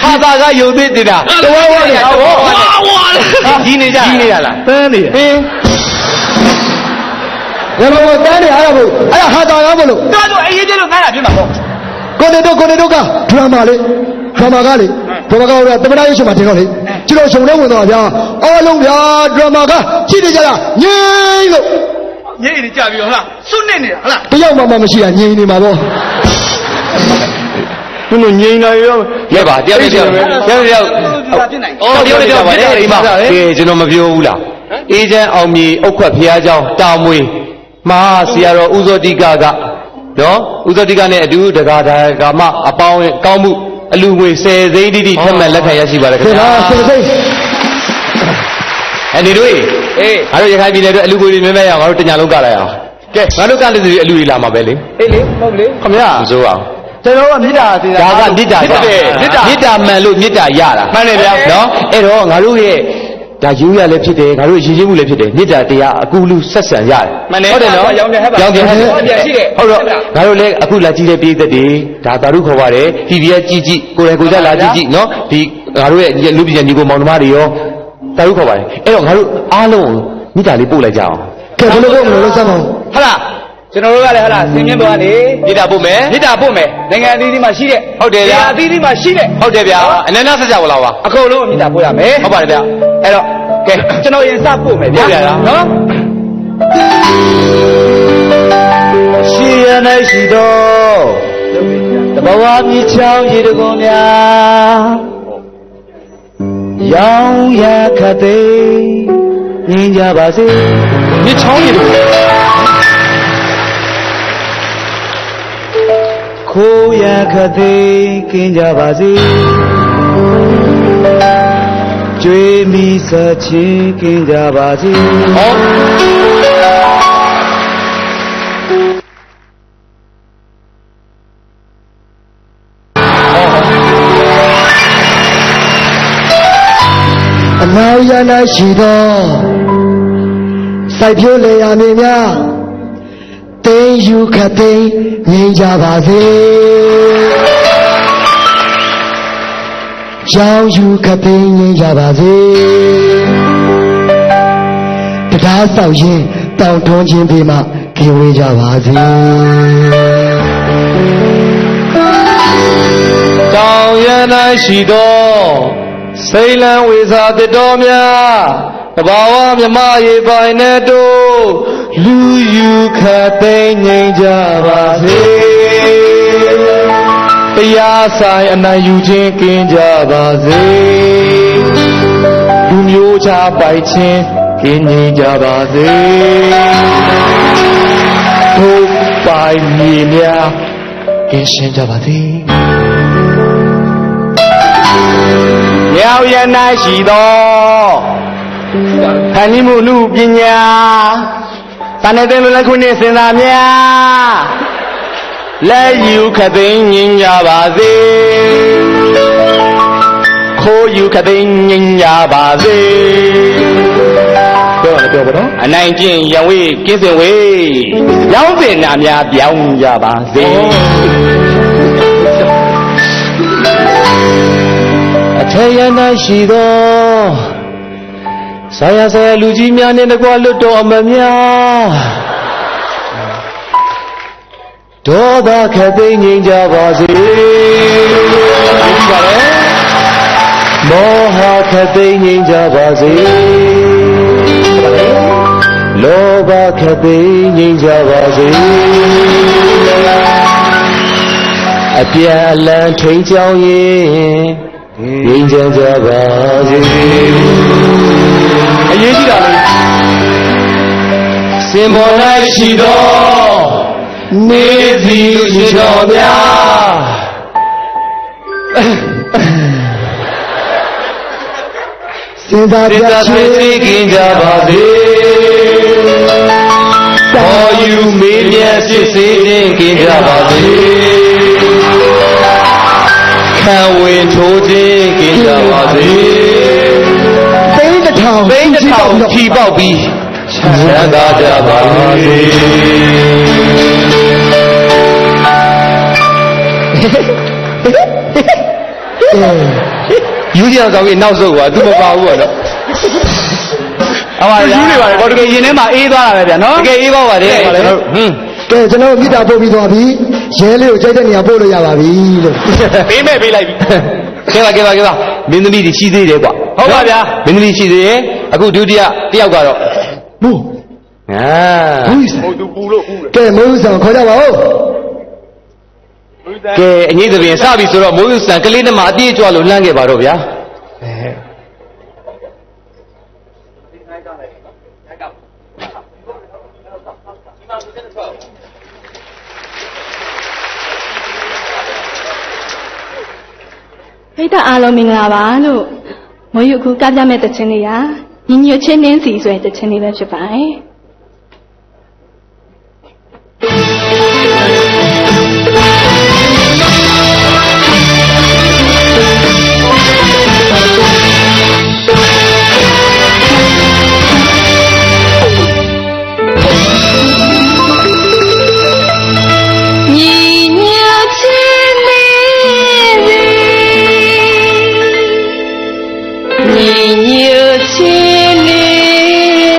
ဟာတာကယုံသေးတယ်လား
တွားဝါကြီးနေရလား
တန်းနေဟင်းရမဘောတန်းနေအဲ့ဒါဘူးအဲ့ဒါဟာတာကားမလို့
တော့အေးရေးလို့ငါ့တာပြမှာပေါ့
ကိုနေတို့ကဒရမာလေးဒရမာကလေဒရမာကသမဏရုပ်ရှင်မှာတင်တော့လေကျွန်တော်ရှုံနေဝင်တော့ဗျာအားလုံးဗျာဒရမာကကြည့်နေကြလားငြိမ်းလို့
ငြိမ်းနေကြပြီဟုတ်လားစွန့်နေနေတာဟုတ်လား
တယောက်မှမရှိတာငြိမ်းနေမှာပေါ့
ဘယ်လိုငြိမ်းနေရောရဲပါတယောက်ဖြစ်နိုင်အော်တယောက်ပါလေဒီမှာကဲကျွန်တော်မပြောဘူးလားအေးချမ်းအောင်မြေဥက္ခွက်ဖျားเจ้าတာမွေမဟာဆရာတော်ဥဇောတိကနော်ဥဇောတိကနဲ့အတူတက္ကရာမအပေါင်းကောင်းမှုအလူငွေ10သိန်းတိတိထက်မှန်လက်ခံရရှိပါတယ်ခင်ဗျာ
10သိန်း
အဲ့ဒီတို့ငါတို့ရခိုင်ပြည်နယ်အတွက်အလူငွေတွေမြဲမြဲရအောင်ငါတို့တညာလုံးကလိုက်အောင်ကဲငါတို့ကလည်းဒီအလူကြီးလာမှာပဲလေ
အေးလေဟုတ်လေ
ခင်ဗျာမစိုးအောင်
ကျွန်တော်ကမေတ္တာစေတာ
ဒါကမေတ္တာမှန်လို့မေတ္တာရတာ
မှန်တယ်ဗျာ
နော်အဲ့တော့ငါတို့ရဲ့ဒါယူရလည်းဖြစ်တယ်ငါတို့ရည်ရည်မှုလည်းဖြစ်တယ်မေတ္တာတရားအကူလူဆက်ဆံရတယ်
ဟုတ်တယ်နော်
ရောင်းတယ်ဟဲ့ပါရောင်းတယ်ဟဲ့
ပြန်ရှိတယ်
ဟုတ်တော့ငါတို့လည်းအခုလာကြည့်တဲ့ပြည်သက်တွေဒါသာဓုခေါ်ပါတယ်ပြည်ပြည်ကြည့်ကိုယ်တိုင်ကိုယ်ကြလာကြည့်နော်ဒီငါတို့ရဲ့လူပြည်ညီကိုမောင်နှမတွေရော
တာရုခေါ်ပါတယ်အဲ့တော့ငါတို့အားလုံးမိသားလေးပို့လိုက်ကြအောင်
ကဲဘယ်လိုလုပ်မလို့စမ်းမအောင်
ဟုတ်လားကျွန်တော်တို့ကလည်းဟုတ်လားဆင်မြင့်ပေါ်ကနေမိသားပို့မယ်မိသားပို့မယ်နိုင်ငံအသီးသီးမှာရှိတဲ့ဟုတ်တယ်ဗျာအသီးသီးမှာရှိတဲ့ဟုတ်တယ်ဗျာအနန္တဆက်ကြဝလာပါအကုန်လုံးမိသားပို့ရမယ်ဟုတ်ပါတယ်ဗျာအဲ့တော့ကဲကျွန်တော်ရင်စပို့မယ်ဗျာနော်ရှိရနိုင်ရှိတော့တဘဝမြေချောင်းရေတကုံများရောင်ရခတ်သိငြိမ်းကြပါစေမြေချောင်းရေတကုံခိုးရခတ်သိကင်းကြပါစေကျွေးမိစချေကင်းကြပါစေဟော
အနာရနာရှိသောစိုက်ပျိုးလေယာမြေများတိမ်ယူခတ်သိမ်းငြိမ်းကြပါစေကြောင်းယူခတ်သိမ်းငြိမ်းကြပါစေတရားဆောင်ရင်တောင်းတွန်းခြင်းတွေမှခင်ဝေးကြပါစေ
တောင်ရနာရှိသောစိတ်လန်းဝေစာတတော်များတဘာဝမြမရေပိုင်နဲ့တို့လူယူခတ်သိမ်းငြိမ်းကြပါစေတရားဆိုင်အနိုင်ယူခြင်းကင်းကြပါစေလူမျိုးခြားပိုင်ခြင်းကင်းငြိမ်းကြပါစေဘုပိုင်မြေများကင်းရှင်းကြပါစေရောက်ရနာရှိသောခန္ဒီမှုလူပညာတဏ္ဍတဲ့လူလက်ခုနှစ်စင်သာများလက်ယူခသိန်းငြိမ်းကြပါစေခိုးယူခသိန်းငြိမ်းကြပါစေပြောရတော့နော်အနိုင်ကျင့်ရဝေးကင်းစင်ဝေးရောင်းစင်နာများပြောင်းကြပါစေအထယနာရှိသောဆရာဆရာလူကြီးများနဲ့တကွာလွတ်တော်အမများဒေါသခတ်သိမ်းငြိမ်းကြပါစေမောဟခတ်သိမ်းငြိမ်းကြပါစေလောဘခတ်သိမ်းငြိမ်းကြပါစေအပြန်အလှန်ထိန်ချောင်းရင်ငြိမ်းချမ်းကြပါစေအရေးကြီးတာလေစင်ပေါ်၌ရှိသောနေစီရှိတော်များ
စင်သာပြည့်
စေကင်းကြပါစေပေါ်ယူမေးမြန်းစစ်ဆေးခြင်းကင်းကြပါစေခံဝင်ထိုးခြင်းကင်းကြပါစေ
သိန်းတစ်ထောင်
ဖြီပေါက်ပြီးချမ်းသာကြပါစေယူကြအောင်ကြီးနောက်ဆုံးကသူမပါဘူးပေါ့နော်အမှားယူနေပါလေဘောတကယ်ရင်ထဲမှာအေးသွားတာပဲဗျာနော်တကယ်အေးပါပါတယ်ဟွန်း
ကဲကျွန်တော်မိသားပို့ပြီးသွားပြီရဲလေးကိုကြိုက်တဲ့နေရာပို့လို့ရပါပြီလို့
ပေးမဲ့ပေးလိုက်ပြီကဲပါမင်းသမီးတွေရှိသေးတယ်ကွာဟုတ်ပါဗျာမင်းသမီးရှိသေးရဲ့အခုဒုတိယတယောက်ကတော့
ဘူး
ဟိုသူပူလို့
ကဲမိုးဆောင်ခေါ်ကြပါဦး
ကဲအငိမ့်သဘင်စပြီဆိုတော့မိုးယူဆန်ကလေးနဲ့မှအပြည့်အကျွလို့လှမ်းခဲ့ပါတော့ဗျာ
ဖိတ်တာအားလုံးမင်္ဂလာပါလို့မိုးယူအခုကပြမဲ့တခြင်းလေးရာညီညွတ်ချင်းနှင်းစီဆိုတဲ့တခြင်းလေးပဲဖြစ်ပါတယ်